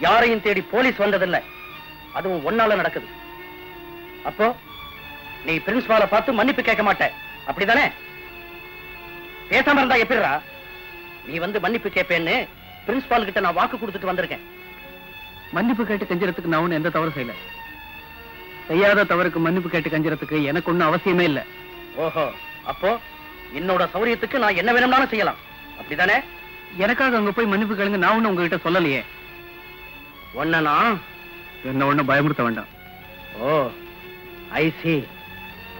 யாரையும் தேடி போலீஸ் வந்ததில்லை. அதுவும் ஒன்னால நடக்குது. அப்போ நீ பிரின்சிபாலை பார்த்து மன்னிப்பு கேட்க மாட்ட, அப்படிதானே? பேசாம இருந்தா எப்படிரா? நீ வந்து மன்னிப்பு கேட்பேன்னு பிரின்சிபால் கிட்ட நான் வாக்கு கொடுத்துட்டு வந்திருக்கேன். மன்னிப்பு கேட்டு கெஞ்சறதுக்கு நான் ஒண்ணு எந்த தவறு செய்யல. செய்யாத தவறுக்கு மன்னிப்பு கேட்டு கெஞ்சறதுக்கு எனக்கு ஒண்ணும் அவசியமே இல்ல. ஓஹோ, அப்போ என்னோட சௌரியத்துக்கு நான் என்ன வேணும்னாலும் செய்யலாம், அப்படிதானே? எனக்காக அங்க போய் மன்னிப்பு கேளுங்க நான் ஒண்ணு உங்ககிட்ட சொல்லலையே. ஒன்னா என்ன ஒண்ணு பயமுறுத்த வேண்டாம். ஓ, ஐ see.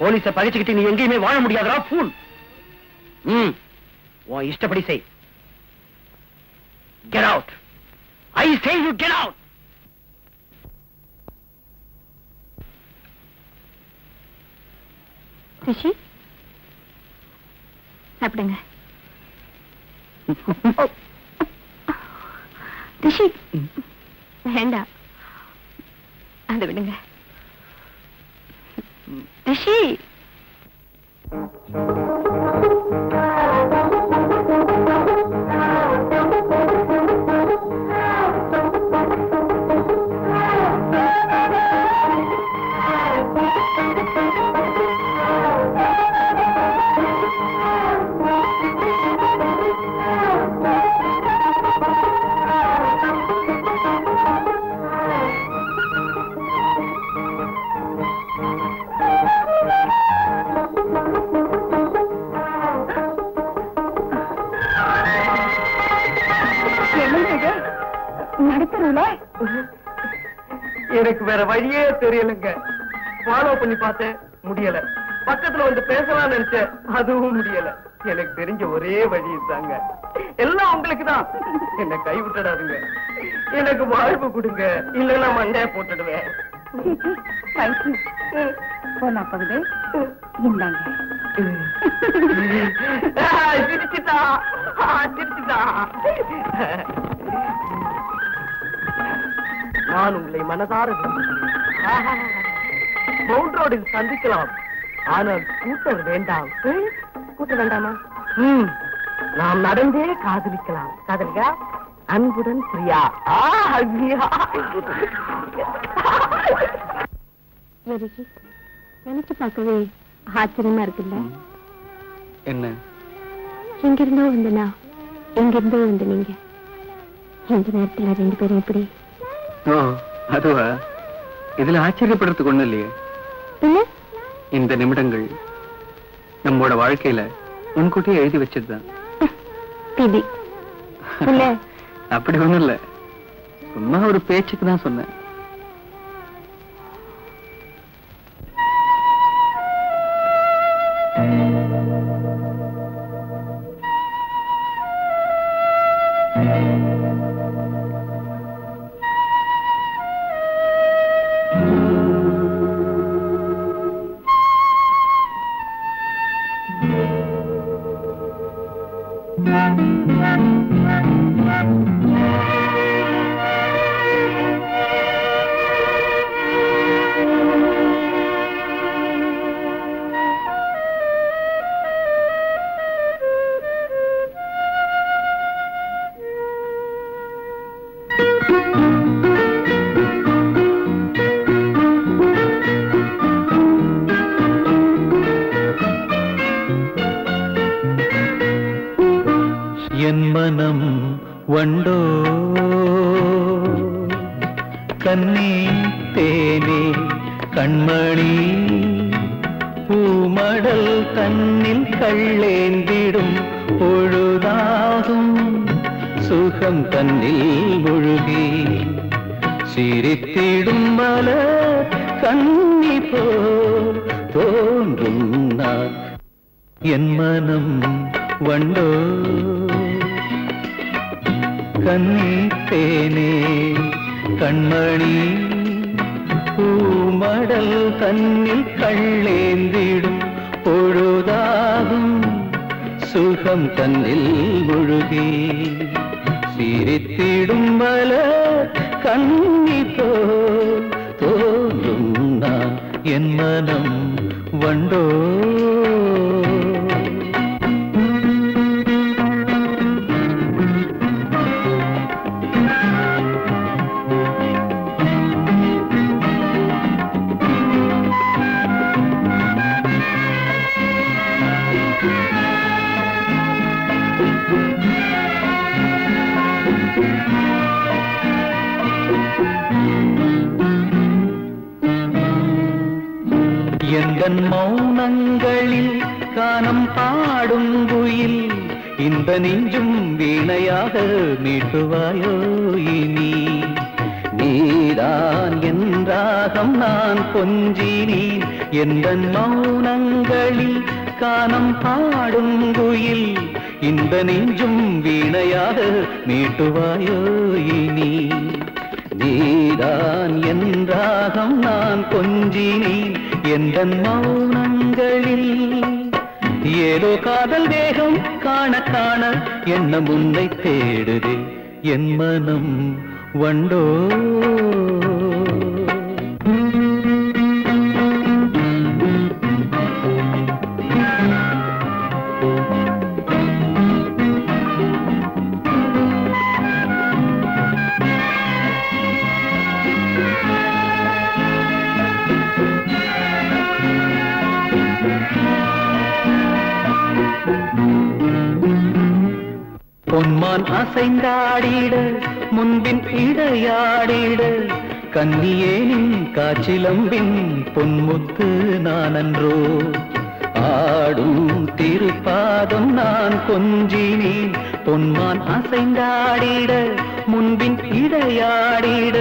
போலீஸ பகைச்சுக்கிட்டு நீ எங்கேயுமே வாழ முடியாதா ஃபூல். உன் இஷ்டப்படி செய். Get out. I say you get out. ரிஷி, சாப்பிடுங்க. ரிஷி, வேண்டாம், அதை விடுங்க. ரிஷி, நடத்துறல எனக்கு வேற வழியே தெரியலங்க. ஃபாலோ பண்ணி பார்த்தேன், முடியல. பக்கத்துல வந்து பேசலாம் நினைச்சேன், அதுவும் முடியல. எனக்கு தெரிஞ்ச ஒரே வழி தாங்க. எல்லாம் உங்களுக்கு தான். என்ன கை விட்டுடாதுங்க. எனக்கு வாழ்வு கொடுங்க, இல்லைன்னா மண்டைய போட்டுடுவேன். போனா பகுது இந்தாங்க. சிரிச்சுட்டா சிரிச்சுட்டா. நான் உங்களை மனதார விரும்புகிறேன். மவுண்ட் ரோடில் சந்திக்கலாம், ஆனால் கூட்டர் வேண்டாம். கூட்டர் வேண்டாமா? நாம் நடந்தே காதலிக்கலாம். காதலிக்கா? அன்புடன் பிரியா. நினைச்சு பார்க்கவே ஆச்சரியமா இருக்குல்ல? என்ன? எங்கிருந்தோ வந்தனா, எங்கிருந்தோ வந்து நீங்க இந்த நேரத்துல 2 பேரும் எப்படி? ஓ, அதுவா? இதுல ஆச்சரியப்படுறதுக்கு ஒண்ணு இல்லையே. என்ன? இந்த நிமிடங்கள் நம்மோட வாழ்க்கையில முன்கூட்டியே எழுதி வச்சதுதான். பிபி இல்ல, அப்படி ஒண்ணும் இல்ல, சும்மா ஒரு பேச்சுக்கு தான் சொன்னேன். என் மனம் வண்டோ கண்ணே தேனே கண்மணி பூமடல் தன்னில் கள்ளேந்திடும் பொழுதாகும் சுகம் தன்னில் முழுகி சிரித்திடும் மலர் கண்ணி போல் தோன்றும் நான் என் மனம் வண்டோ கண்ணி தேனே கண்மணி பூமடல் தன்னில் கள்ளேந்திடும் பொழுதாகும் சுகம் தன்னில் முழுகி சிரித்திடும் மலர் கண்ணி போல் தோன்றும் நான் என் மனம் வண்டோ எந்தன் மௌனங்களில் கானம் பாடும் குயில் இந்த நெஞ்சும் வீணையாக மீட்டுவாயோ இனி நீதான் என்றாகம் நான் கொஞ்சினேன் எந்தன் மௌனங்களில் கானம் பாடும் குயில் இந்த நெஞ்சும் வீணையாக மீட்டுவாயோ இனி நீதான் என்றாகம் நான் கொஞ்சினேன் எந்தன் மௌனங்களில் ஏதோ காதல் வேகம் காண காண எண்ணம் உன்னை தேடுதே என் மனம் வண்டோ பொன்மான் அசைந்தாடிட முன்பின் இடையாடிட கன்னியேனின் காச்சிலம்பின் பொன்முத்து நானன்றோ ஆடும் திருப்பாதம் நான் கொஞ்சினேன் பொன்மான் அசைந்தாடிட முன்பின் இடையாடிட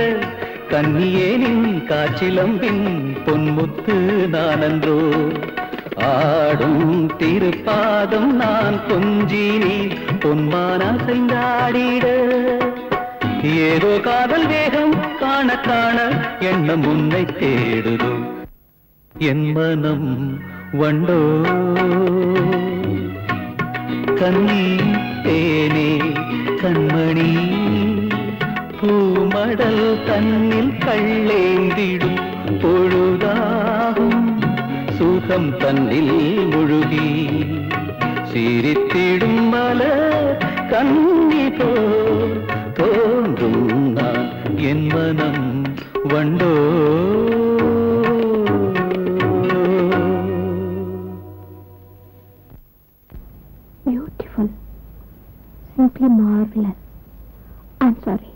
கன்னியேனின் காச்சிலம்பின் பொன்முத்து நானன்றோ ஆடும் திருப்பாதம் நான் கொஞ்சினேன் பொன்மான் அசைந்தாடிட ஏதோ காதல் வேகம் காண காண எண்ணம் உன்னை தேடுதோ என் மனம் வண்டோ கண்ணி தேனே கண்மணி பூம கடல் தன்னில் கள்ளேந்திடும் பொழுதாகும் சுகம் தன்னில் முழுகி சிரித்திடும் மலர் கண்ணி போல் தோன்றும் நான் என் மனம் வண்டோ. Beautiful. Simply marvelous. I'm sorry.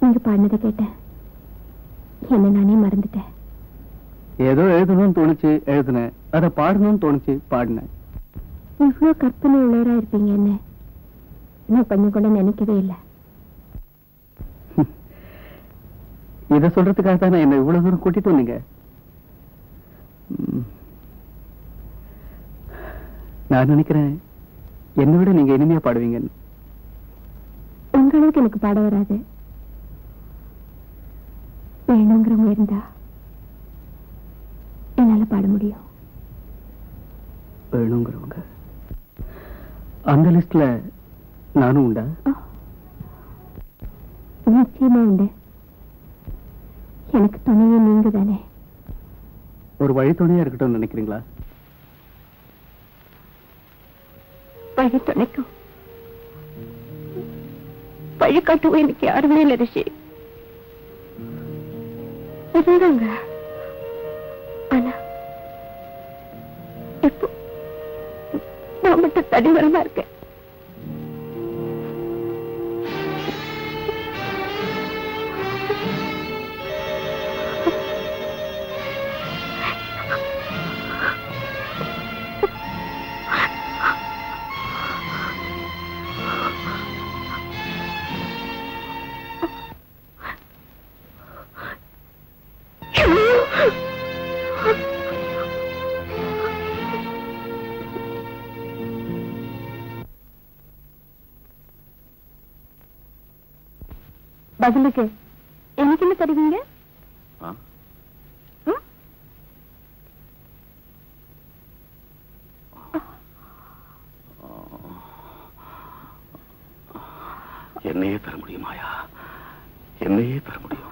நீங்க பாடினதை கேட்டேன், என்ன நானே மறந்துட்டேன். ஏதோ எழுதணும்னு தோணுச்சு எழுதுனேன், அதை பாடணும்னு தோணுச்சு பாடினேன். இவ்வளவு கற்பனை உள்ளவரா இருப்பீங்க என்ன நான் கொஞ்சம் கூட நினைக்கவே இல்லை. இதை சொல்றதுக்காக தான் என்ன இவ்வளவு தூரம் கூட்டிட்டு வந்தீங்க. நான் நினைக்கிறேன் என்னை விட நீங்க இனிமையா பாடுவீங்கன்னு. உங்களுக்கு எனக்கு பாட வராது, வேணுங்கிறவங்க இருந்தா என்னால பாட முடியும். வேணுங்கிறவங்க அந்த லிஸ்ட்ல நானும் உண்டா? நிச்சயமா உண்டு. எனக்கு துணையே நீங்க தானே. ஒரு வழித்துணையா இருக்கட்டும் நினைக்கிறீங்களா? வழி துணைக்கும் வழிகாட்டுவோம் எனக்கு யாருமே இல்லை ரிஷி. இருந்தாங்க, ஆனா இப்போ நான் மட்டும் தனிமரமா இருக்கேன். பதிலுக்கு எனக்கு என்ன தருவீங்க? என்னையே தர முடியுமாயா? என்னையே தர முடியும்.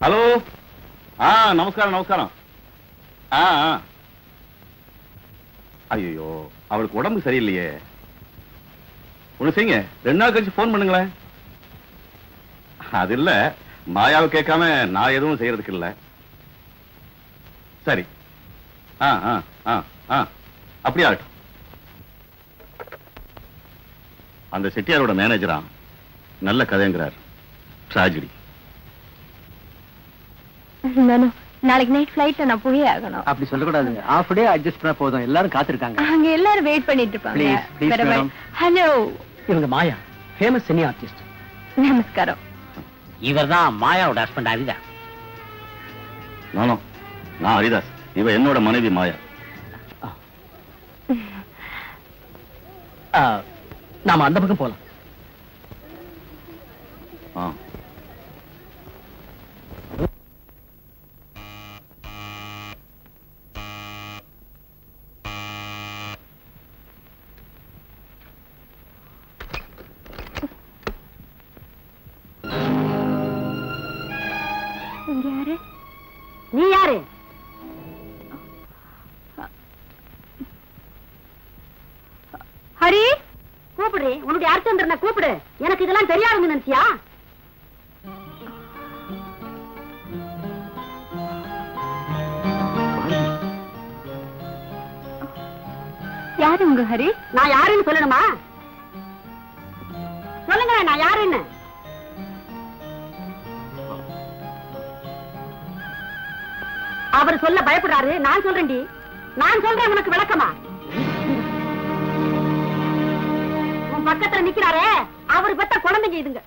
ஹலோ. நமஸ்காரம் நமஸ்காரம். ஐயோ, அவளுக்கு உடம்பு சரியில்லையே. ஒண்ணு செய்யுங்க, 2 நாள் கழிச்சு போன் பண்ணுங்களேன். அது இல்ல, மாயாவை கேட்காம நான் எதுவும் செய்யறதுக்கு இல்ல. சரி. அப்படி ஆகட்டும். அந்த செட்டியாரோட மேனேஜரா நல்ல கதைங்கிறார். ட்ராஜடி. நாளைக்கு நைட் ஃபிளைட்ல நான் போயே ஆகணும். அப்படி சொல்லக்கூடாது. ஹாஃப் டே அட்ஜஸ்ட் பண்ண போதும். எல்லாரும் காத்திருக்காங்க. அங்க எல்லாரும் வெயிட் பண்ணிட்டு இருப்பாங்க. Please, madam. ஹலோ, இவங்க மாயா, ஃபேமஸ் சினி ஆர்டிஸ்ட். நமஸ்காரம். இவர்தான் மாயாவோட ஹஸ்பண்ட் ஹரிதா. நான் ஹரிதாஸ். இவ என்னோட மனைவி மாயா. நாம அந்த பக்கம் போலாம். ஆ. இங்க யாரு? நீ யாரு? ஹரி, கூப்பிடு. உன்னுடைய அர்ச்சந்திரனை கூப்பிடு. எனக்கு இதெல்லாம் தெரியாதுன்னு நினைச்சியா? யாரு உங்க ஹரி? நான் யாருன்னு சொல்லணுமா? சொல்லுங்க, நான் யாருன்னு. அவர் சொல்ல பயப்படுறாரு. நான் சொல்றேன்டி. நான் சொல்றேன், உனக்கு விளக்கமா? உன் பக்கத்துல நிக்கிறாரே, அவர் பெத்த குழந்தைங்க இதுங்க.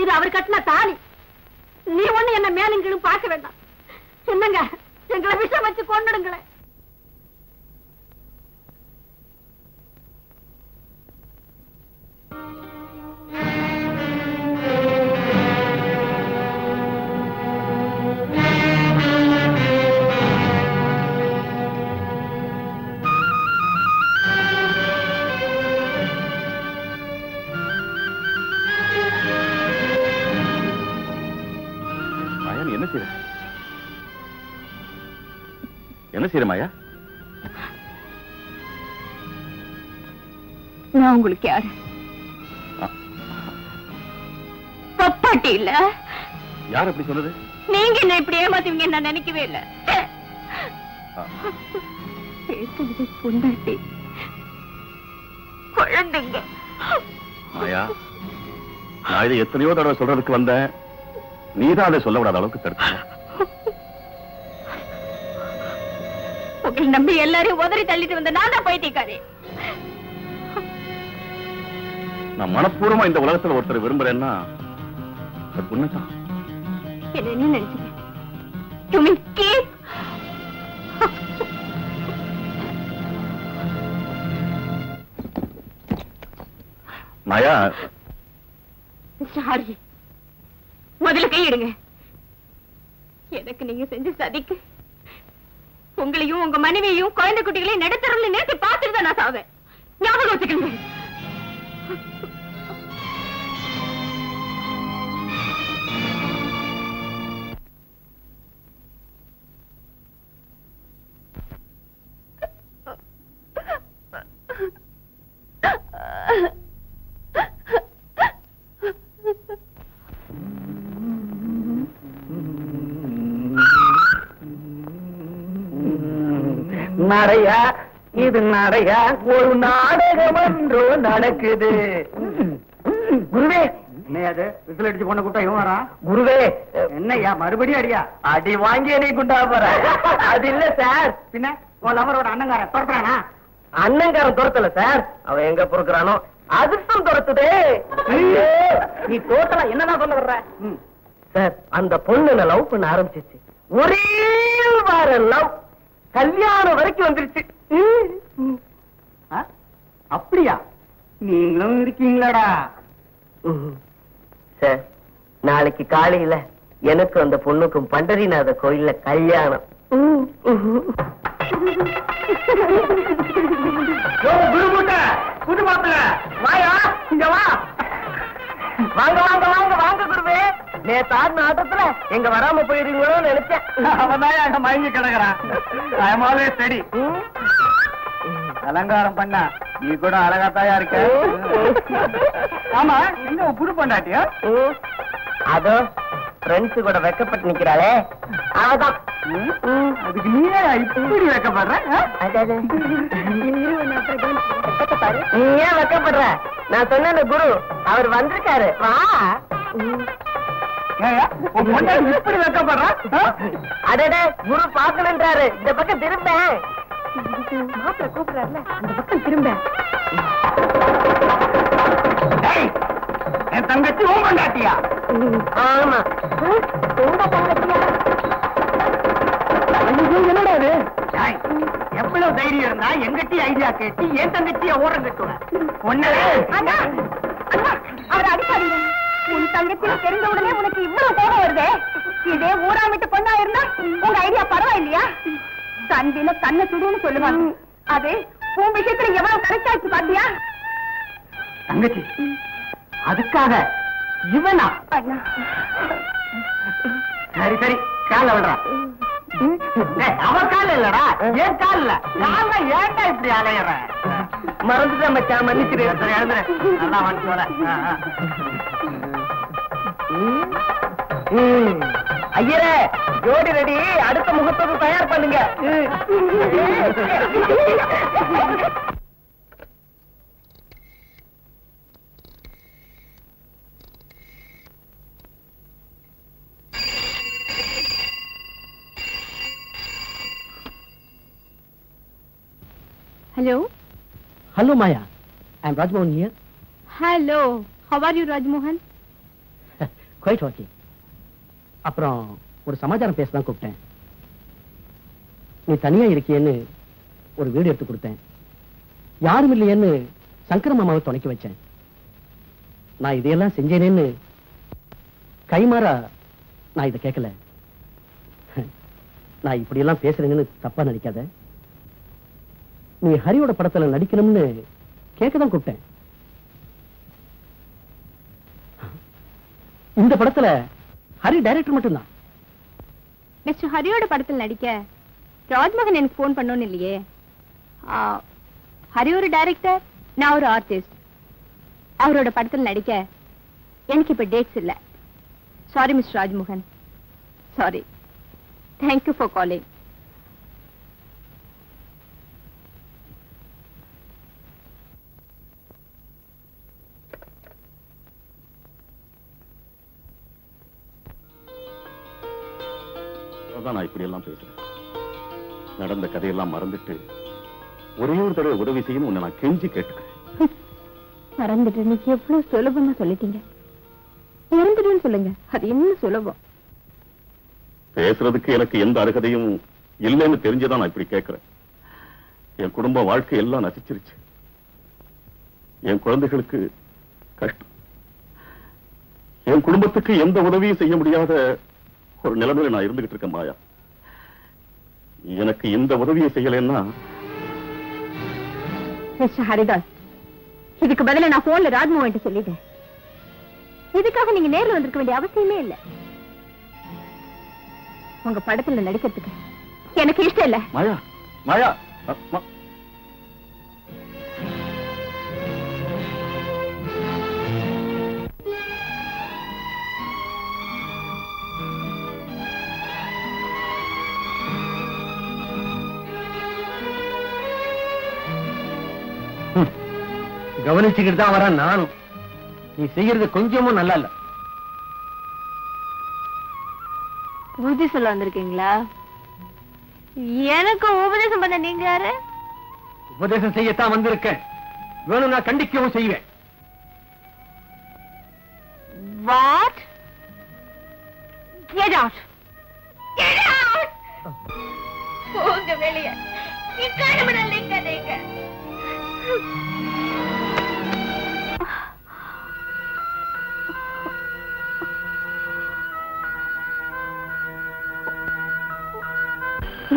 இது அவர் கட்டின தாலி. நீ ஒண்ணு என்ன மேலும் கீழும் பார்க்க வேண்டாம். என்னங்க, எங்களை விஷம் வச்சு கொண்டுடுங்களேன். மாயா, நீ என்ன செய்யற? என்ன செய்யற மாயா? நான் உங்களுக்கு யாரு? பப்பாட்டி இல்ல. யார் அப்படி சொன்னது? நீங்க என்ன இப்படி ஏமாத்துவீங்க நான் நினைக்கவே இல்ல. பேசுறது பொண்டாட்டி, குழந்தைங்க. மாயா, நான் இதை எத்தனையோ தடவை சொல்றதுக்கு வந்தேன். நீதான் அதை சொல்ல விடாத அளவுக்கு தடுத்த. உங்களை நம்பி எல்லாரையும் உதறி தள்ளிட்டு வந்த நான் தான் போயிட்டேக்காரே. நான் மனப்பூர்வமா இந்த உலகத்துல ஒருத்தர் விரும்புறேன்னா அது பொண்ணுதான். என்ன நினைச்சீங்க? You mean keep? Maya, Mr. Hari, முதல்ல கையிடுங்க. எனக்கு நீங்க செஞ்ச சதிக்கு உங்களையும் உங்க மனைவியையும் குழந்தை குட்டிகளையும் நடுத்தரவுல நேற்று பார்த்துட்டு தான் நான் சாவேன். ஞாபகம் வச்சுக்கங்க. நடையா இது நடையா? ஒரு நாடகம் என்றோ நடக்குது. குருவே, என்னையாது விசில் அடிச்சு பொண்ணு கூட்டா இவன் வரா? குருவே, என்னையா மறுபடியும் அடியா? அடி வாங்கி என்னை குண்டா போற? அது இல்ல சார். பின்ன உன் லவரோட அண்ணங்காரன் துரத்துறானா? அண்ணங்காரன் துரத்தல சார், அவன் எங்க பொறுக்கிறானோ அதிர்ஷ்டம் துரத்துதே. நீ டோட்டலா என்னதான் சொல்ல வர்ற? சார், அந்த பொண்ணு லவ் பண்ண ஆரம்பிச்சிச்சு. ஒரே வார லவ் கல்யாணம் வரைக்கும் வந்துருச்சு. அப்படியா? நீங்களும் இருக்கீங்களாடா? சார், நாளைக்கு காலையில எனக்கு அந்த பொண்ணுக்கும் பண்டரிநாத கோயில்ல கல்யாணம். புது மாப்பிள்ள வாயா, இங்க வா. வாங்க வாங்க வாங்க வாங்க குருவே. நேத்து ஆடின ஆட்டத்துல எங்க வராம போயிருவீங்களோன்னு நினைச்சேன். அவன்தான் அங்க மயங்கி கிடக்குறான். சரி, அலங்காரம் பண்ண நீ கூட அழகாத்தாயா இருக்க. ஆமா, எங்க புது பொண்டாட்டியா? அதோ ஃப்ரெண்ட்ஸ் கூட வெக்கப்பட்டு நிக்கிறாளே, அவதான். அதுக்கு நீயே இப்படி வெக்கப்படுற? நீ ஏன் வெக்கப்படுற? நான் சொன்ன குரு அவர் வந்திருக்காரு. வா. இப்படி வெக்கப்படுற? அடடே, குரு பாக்கணுன்றாரு. இந்த பக்கம் திரும்ப. மாப்பிள்ள கூப்பிடுறாருல, அந்த பக்கம் திரும்ப. என் தங்கச்சி உன் கொண்டாட்டியா? ஆமா, உங்க தங்கச்சியா? என்னடா இது? எவ்வளவு தைரியம் இருந்தா எங்கட்டி ஐடியா கேட்டு என் தங்கச்சிய ஓரம் கட்டுவேன். ஒன்னே அவர் அடிப்பாரு. உன் தங்கச்சி தெரிஞ்ச உடனே உனக்கு இவ்வளவு கோபம் வருது. இதே ஊரா விட்டு பொண்ணா இருந்தா உங்க ஐடியா பரவாயில்லையா? தந்தில தன்னை சுடுன்னு சொல்லுவாங்க. அது உன் விஷயத்துல எவ்வளவு கரெக்டாச்சு பாத்தியா? தங்கச்சி அதுக்காக இவனா? சரி சரி கால விடுறா. அவன் கால இல்லடா, ஏன் கால இல்ல. கால ஏன்டா இப்படி அலையற? மறந்துட்டேன் மச்சான், மன்னிச்சிரு. சரி எழுந்துரு, நல்லா வந்து வர. ஐயரே ஜோடி ரெடி, அடுத்த முகத்துக்கு தயார் பண்ணுங்க. Hello. Hello, Maya. I'm Rajmohan here. Hello. How are you, Rajmohan? Quite okay. அப்புறம் ஒரு சமாச்சாரம் பேசதான் கூப்பிட்டேன். நீ தனியா இருக்கியேன்னு ஒரு வீடு எடுத்து கொடுத்தேன். யாரும் இல்லையேன்னு சங்கர மாமாவை துணைக்கி வச்சேன். நான் இதையெல்லாம் செஞ்சேனேன்னு கைமாறா நான் இதை கேட்கல. நான் இப்படியெல்லாம் பேசுறேங்கன்னு தப்பா நினைக்காத. நீ ஹரியோட படத்துல நடிக்கணும்னு கேட்கதான் கூப்பிட்டேன். இந்த படத்துல ஹரி டைரக்டர் மட்டும்தான். மிஸ்டர் ஹரியோட படத்தில் நடிக்க ராஜ்மோகன் எனக்கு போன் பண்ணோன்னு இல்லையே. ஹரி ஒரு டைரக்டர், நான் ஒரு ஆர்டிஸ்ட். அவரோட படத்தில் நடிக்க எனக்கு இப்ப டேட்ஸ் இல்ல. Sorry mister Rajmohan, sorry. Thank you for calling. நான் இப்படி எல்லாம் பேசுறேன். நடந்த கதையெல்லாம் மறந்துட்டு ஒரே ஒரு தடவை உதவி செய்யணும் உன்னை நான் கெஞ்சி கேட்டுக்கிறேன். மறந்துட்டு நீங்க எவ்வளவு சுலபமா சொல்லிட்டீங்க. மறந்துட்டுன்னு சொல்லுங்க, அது இன்னும் சுலபம். பேசுறதுக்கு எனக்கு எந்த அருகதையும் இல்லைன்னு தெரிஞ்சுதான் நான் இப்படி கேட்கிறேன். என் குடும்ப வாழ்க்கை எல்லாம் நசிச்சிருச்சு. என் குழந்தைகளுக்கு கஷ்டம். என் குடும்பத்துக்கு எந்த உதவியும் செய்ய முடியாத ஒரு நிலைமையில நான் இருந்துகிட்டு இருக்கேன் மாயா. எனக்கு இந்த உதவியை செய்யலைன்னா மிஸ்டர் ஹரிதாஸ், இதுக்கு பதிலா நான் போன்ல ராஜ்மோகன் சொல்லிட்டேன். இதுக்காக நீங்க நேர்ல வந்திருக்க வேண்டிய அவசியமே இல்ல. உங்க படத்துல நடிக்கிறதுக்கு எனக்கு இஷ்டம் இல்ல. மாயா, மாயா, கவனிச்சுக்கிட்டு தான் வரேன் நானும். நீ செய்யறது கொஞ்சமும் நல்லா இல்ல. புத்தி சொல்ல வந்திருக்கீங்களா? எனக்கு உபதேசம் பண்ண நீங்க யாரு? உபதேசம் செய்யத்தான் வந்திருக்கேன். வேணும் நான் கண்டிக்கவும் செய்வேன். What? Get out! Get out! போங்க வெளியே. இக்காரணம் நீங்க.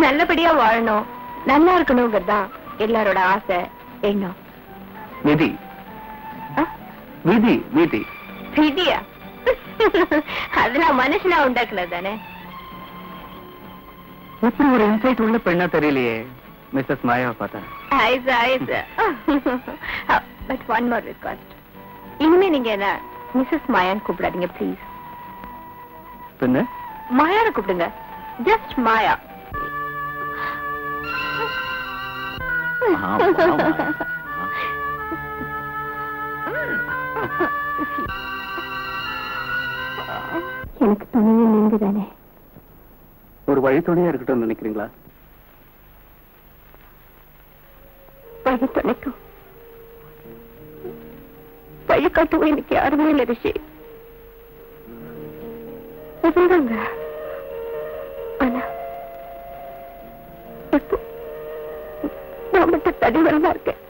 நல்லபடியா வாழணும், நல்லா இருக்கணுங்கிறதுதான் எல்லாரோட ஆசை, எண்ணம். விதி விதி விதி விதியா? அதெல்லாம் மனுஷனா உண்டாக்குனது தானே. எப்படி ஒரு இன்சைட் உள்ள பெண்ணா தெரியலையே மிஸ்ஸஸ் மாயாவை பார்த்தா. But one more request. இனிமே நீங்க என்ன மிஸ்ஸஸ் மாயான்னு கூப்பிடாதீங்க ப்ளீஸ். பின்ன மாயான்னு கூப்பிடுங்க. ஜஸ்ட் மாயா. எனக்கு துணையே நீங்க தானே. ஒரு வழித்துணையா இருக்கட்டும் நினைக்கிறீங்களா? வழி துணைக்கும் வழிகாட்டுவோம் எனக்கு யாருமே இல்லை ரிஷி. இருந்தாங்க, ஆனா இப்போ நான் மட்டும் தனிவரமா இருக்கேன்.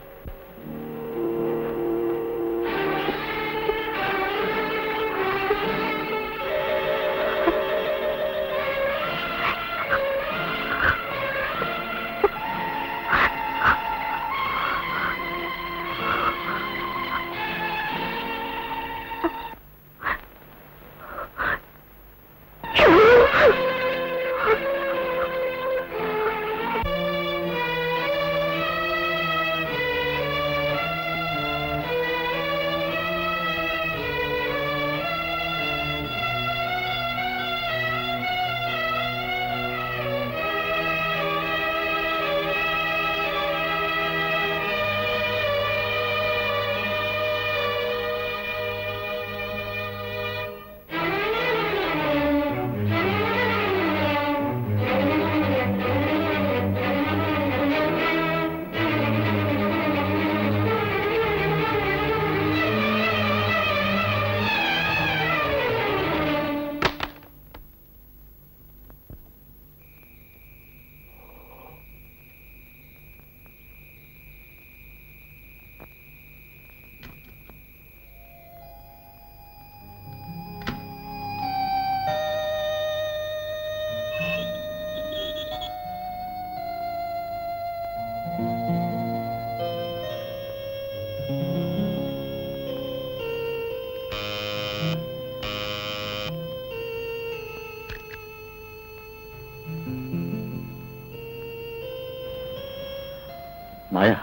மாயா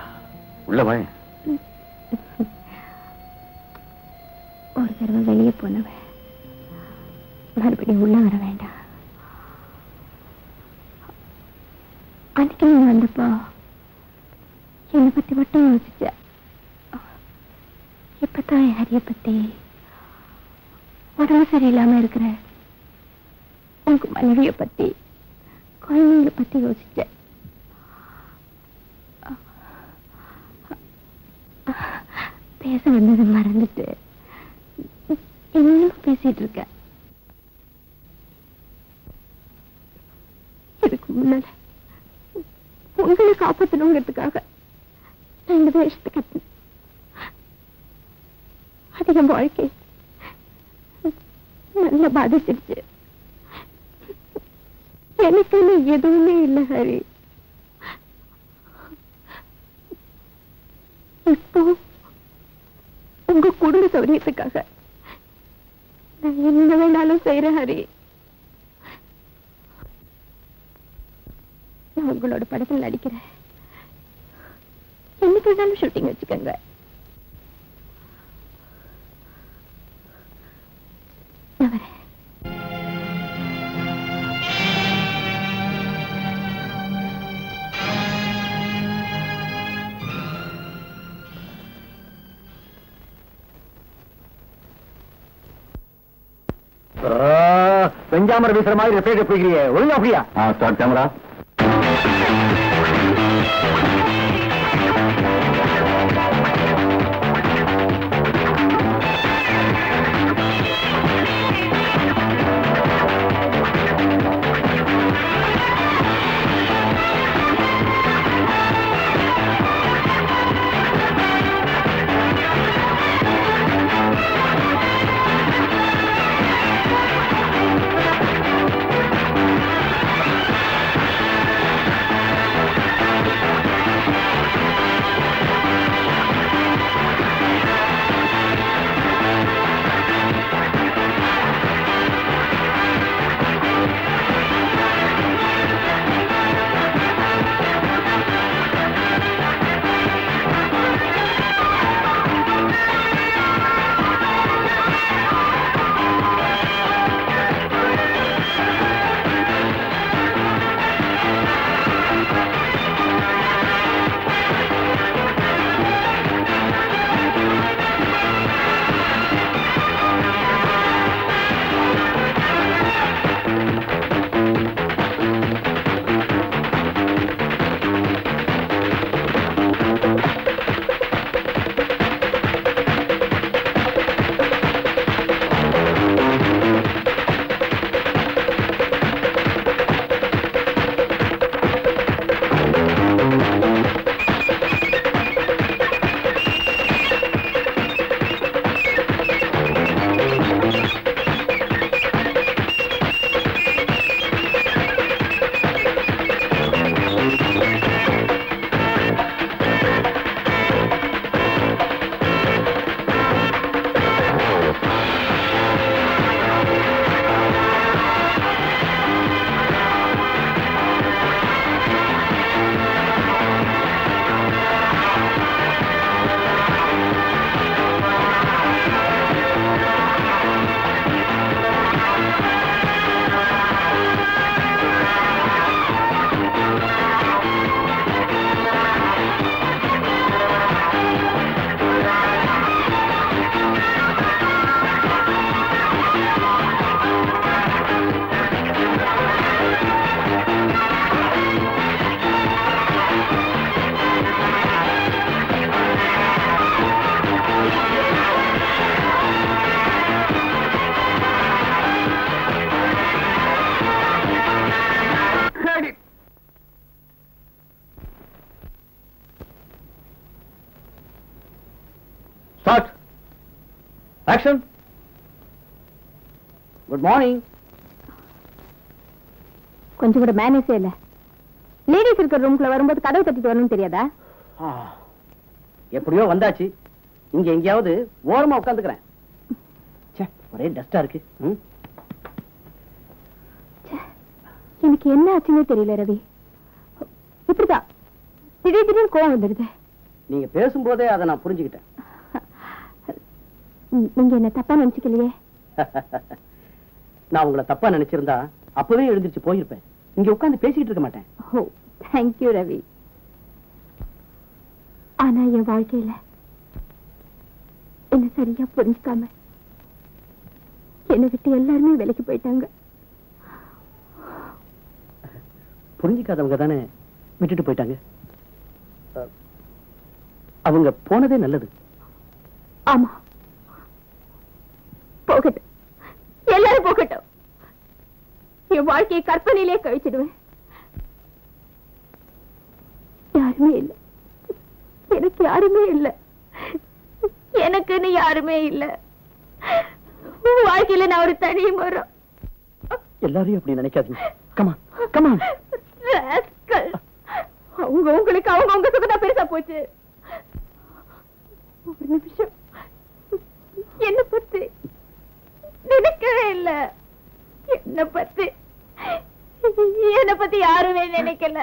உள்ள வாய. ஒரு தடவை வெளியே போனவன் மறுபடியும் உள்ள வர வேண்டாம். அன்னைக்கு நீ வந்தப்போ என்னை பத்தி மட்டும் யோசிச்ச. இப்பதான் என் ஹரிய பத்தி உடம்பு சரியில்லாம இருக்கிற உங்க மனைவிய பத்தி குழந்தைங்களை பத்தி யோசிச்ச. பேச வந்ததை மறந்துட்டு இன்னும் பேசிட்டு இருக்க. இதுக்கு முன்னால உங்களை காப்பாற்றணுங்கிறதுக்காக நான் இந்த வேஷத்தை கட்டினேன். அது என் வாழ்க்கை நல்லா பாதிச்சிருச்சு. எனக்குன்னு எதுவுமே இல்லை ஹரி. இப்போ உங்க குடும்ப சௌரியத்துக்காக நான் என்ன வேணாலும் செய்யறேன் ஹரி. நான் உங்களோட படத்தில் நடிக்கிறேன். என்னைக்கு வேணாலும் ஷூட்டிங் வச்சுக்கோங்க. நான் வரேன். வெஞ்சாமரை வீசுற மாதிரி ரிப்பேர் போய்க்கிறியே, ஒழுங்கா அப்படியா? Start camera. Start action. Good morning. கொஞ்சம் கூட மேனேஜே இல்ல. லேடிஸ் இருக்கிற ரூம்குள்ள வரும்போது கதவு தட்டிட்டு வரணும்னு தெரியாதா? எப்படியோ வந்தாச்சு. இங்க எங்கேயாவது ஓரமா உட்காந்துக்கிறேன். ஒரே டஸ்டா இருக்கு. எனக்கு என்ன ஆச்சுன்னே தெரியல ரவி. இப்படிதான் திடீர்னு கோவம் வந்துடுது. நீங்க பேசும்போதே அதை நான் புரிஞ்சுக்கிட்டேன். நீங்க என்ன தப்பா நினைச்சுக்கலையே? நான் உங்களை தப்பா நினைச்சிருந்தா அப்பவே எழுந்திருச்சு போயிருப்பேன். இங்க உட்கார்ந்து பேசிக்கிட்டு இருக்க மாட்டேன். ஓ, தேங்க்யூ ரவி. ஆனா என் வாழ்க்கையில என்ன சரியா புரிஞ்சுக்காம என்னை விட்டு எல்லாருமே விலைக்கு போயிட்டாங்க. புரிஞ்சுக்காதவங்க தானே விட்டுட்டு போயிட்டாங்க. அவங்க போனதே நல்லது. ஆமா, போகட்டும், எல்லாரும் போகட்டும். என் வாழ்க்கையை கற்பனையிலே கழிச்சிடுவேன். யாருமே இல்லை, எனக்கு யாருமே இல்லை, எனக்குன்னு யாருமே இல்லை. வாழ்க்கையில நான் ஒரு தனி மரம். எல்லாரையும் அப்படி நினைக்காதீங்க. Come on come on. அவங்க உங்களுக்கு அவங்க சுகதான் பெருசா போச்சு. ஒரு நிமிஷம் என்ன பத்தி நினைக்கவே இல்ல. என்ன பத்தி யாருமே நினைக்கல.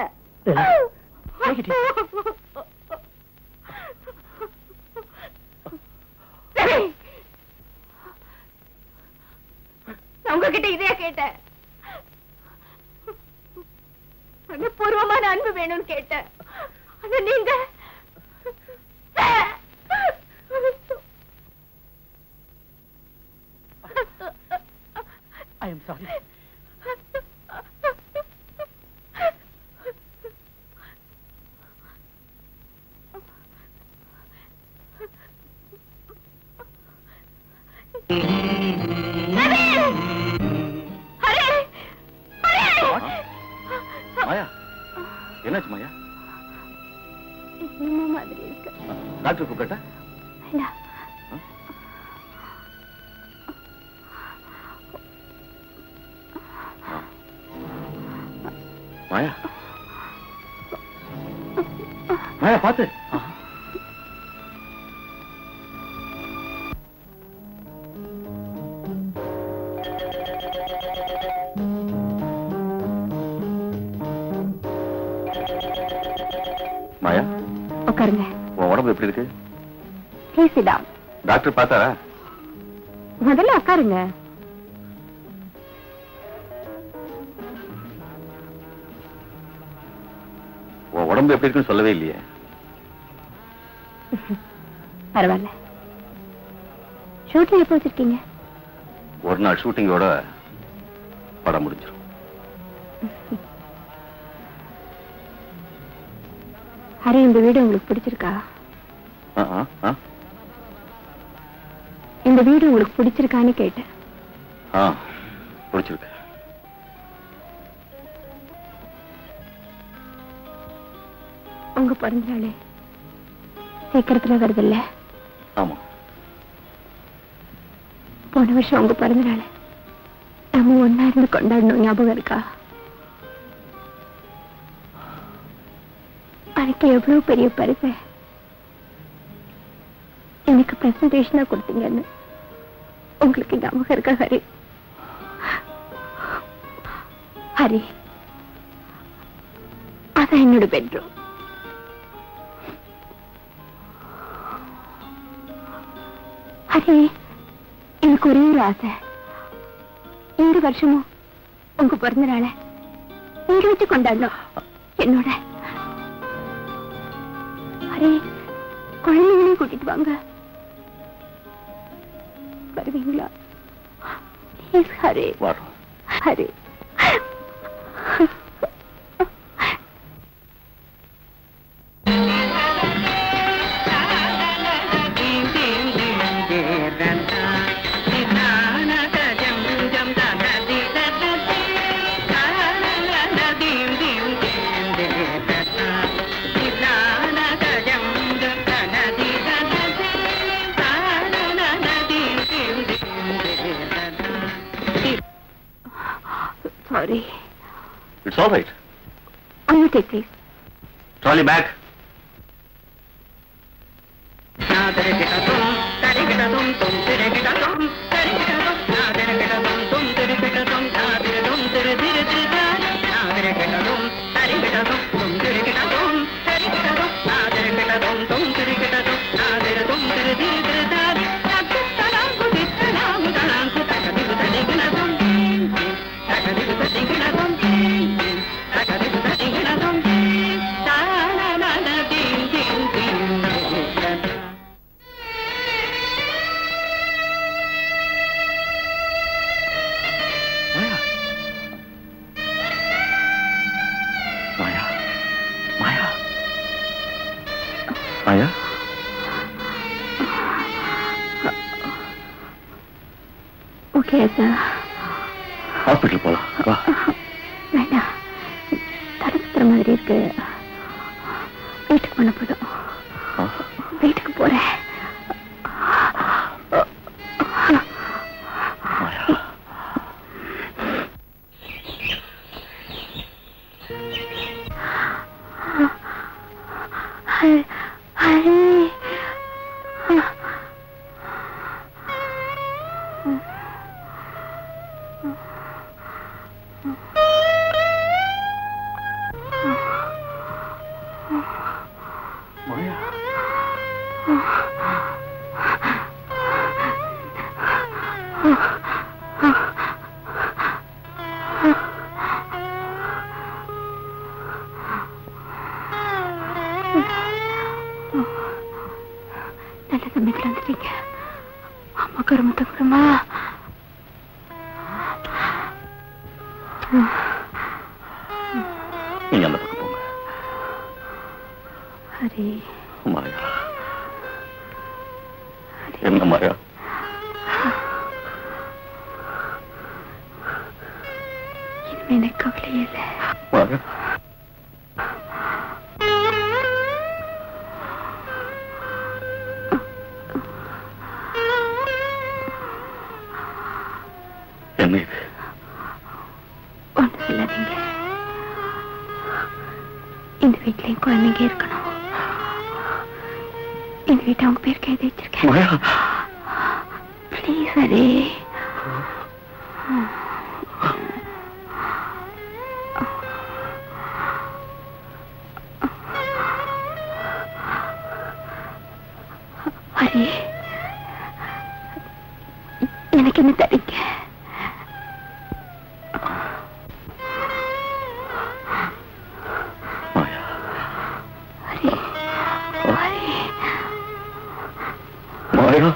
உங்ககிட்ட இதே கேட்டேன். பூர்வமான அன்பு வேணும்னு கேட்டேன். ஆனா நீங்க I am sorry. மாயா, என்னாச்சு மாயா? என்ன மாதிரி இருக்கு? டாக்டர் கூப்பிட்டா? மாயா, மாயா பாத்து. மாயா, உட்காருங்க. உன் உடம்பு எப்படி இருக்கு? Please sit down. டாக்டர் பார்த்தாரா? முதல்ல உட்காருங்க. உன் உடம்பு எப்படி இருக்குன்னு சொல்லவே இல்லையே. பரவாயில்ல. ஷூட்டிங் எப்போ வச்சிருக்கீங்க? ஒரு நாள் ஷூட்டிங்கோட படம் முடிஞ்சிடும். ஹரி, இந்த வீடு உங்களுக்கு பிடிச்சிருக்கா? இந்த வீடு உங்களுக்கு பிடிச்சிருக்கான்னு கேட்டேன். பிடிச்சிருக்கு. உங்க பிறந்த நாளே சீக்கிரத்துல வருது இல்ல? ஆமா. போன வருஷம் உங்க பிறந்த நாள் நம்ம ஒன்னா இருந்து கொண்டாடணும், ஞாபகம் இருக்கா? அன்னைக்கு எவ்வளவு பெரிய பரிசு எனக்கு பிரசன்டேஷனா கொடுத்தீங்கன்னு உங்களுக்கு ஞாபகம் இருக்கா ஹரி? ஹரி, அதான் என்னோட பெட்ரூம். ஹரி, எனக்கு ஒரே ஒரு ஆசை. இந்த வருஷமும் உங்க பிறந்த நாளை இங்க வச்சு கொண்டாடணும் என்னோட. ஹரி, குழந்தைங்களையும் கூட்டிட்டு வாங்க. வருவீங்களா? Hari, Hari. Sorry. It's all right. On your take, please. Trolley back. Thank you. Maya okay sir. Hospital போலாம் வா. வேண்டாம், தலை சுத்துற மாதிரி இருக்கு. வீட்டுக்கு பண்ண போதும். வீட்டுக்கு போறேன். நல்ல சமயத்தில் வந்துட்டீங்க. அம்மா கருமத்தை கொடுமா. நீங்க அந்த பக்கம் போங்க. ஹரி, மாயா என்ன மாயா? இனிமே எனக்கு கவலையே இல்லை. மாயா என்ன இது? ஒன்றும் சொல்லாதீங்க. இந்த வீட்லயும் குழந்தைங்க இருக்கணும். இந்த வீட்டை அவங்க பேருக்கு எழுதி வச்சிருக்கேன். மாயா ப்ளீஸ் ஹரி. ஹரி, எனக்கு என்ன தரீங்க? மாயா ஹரி, ஹரி. மாயா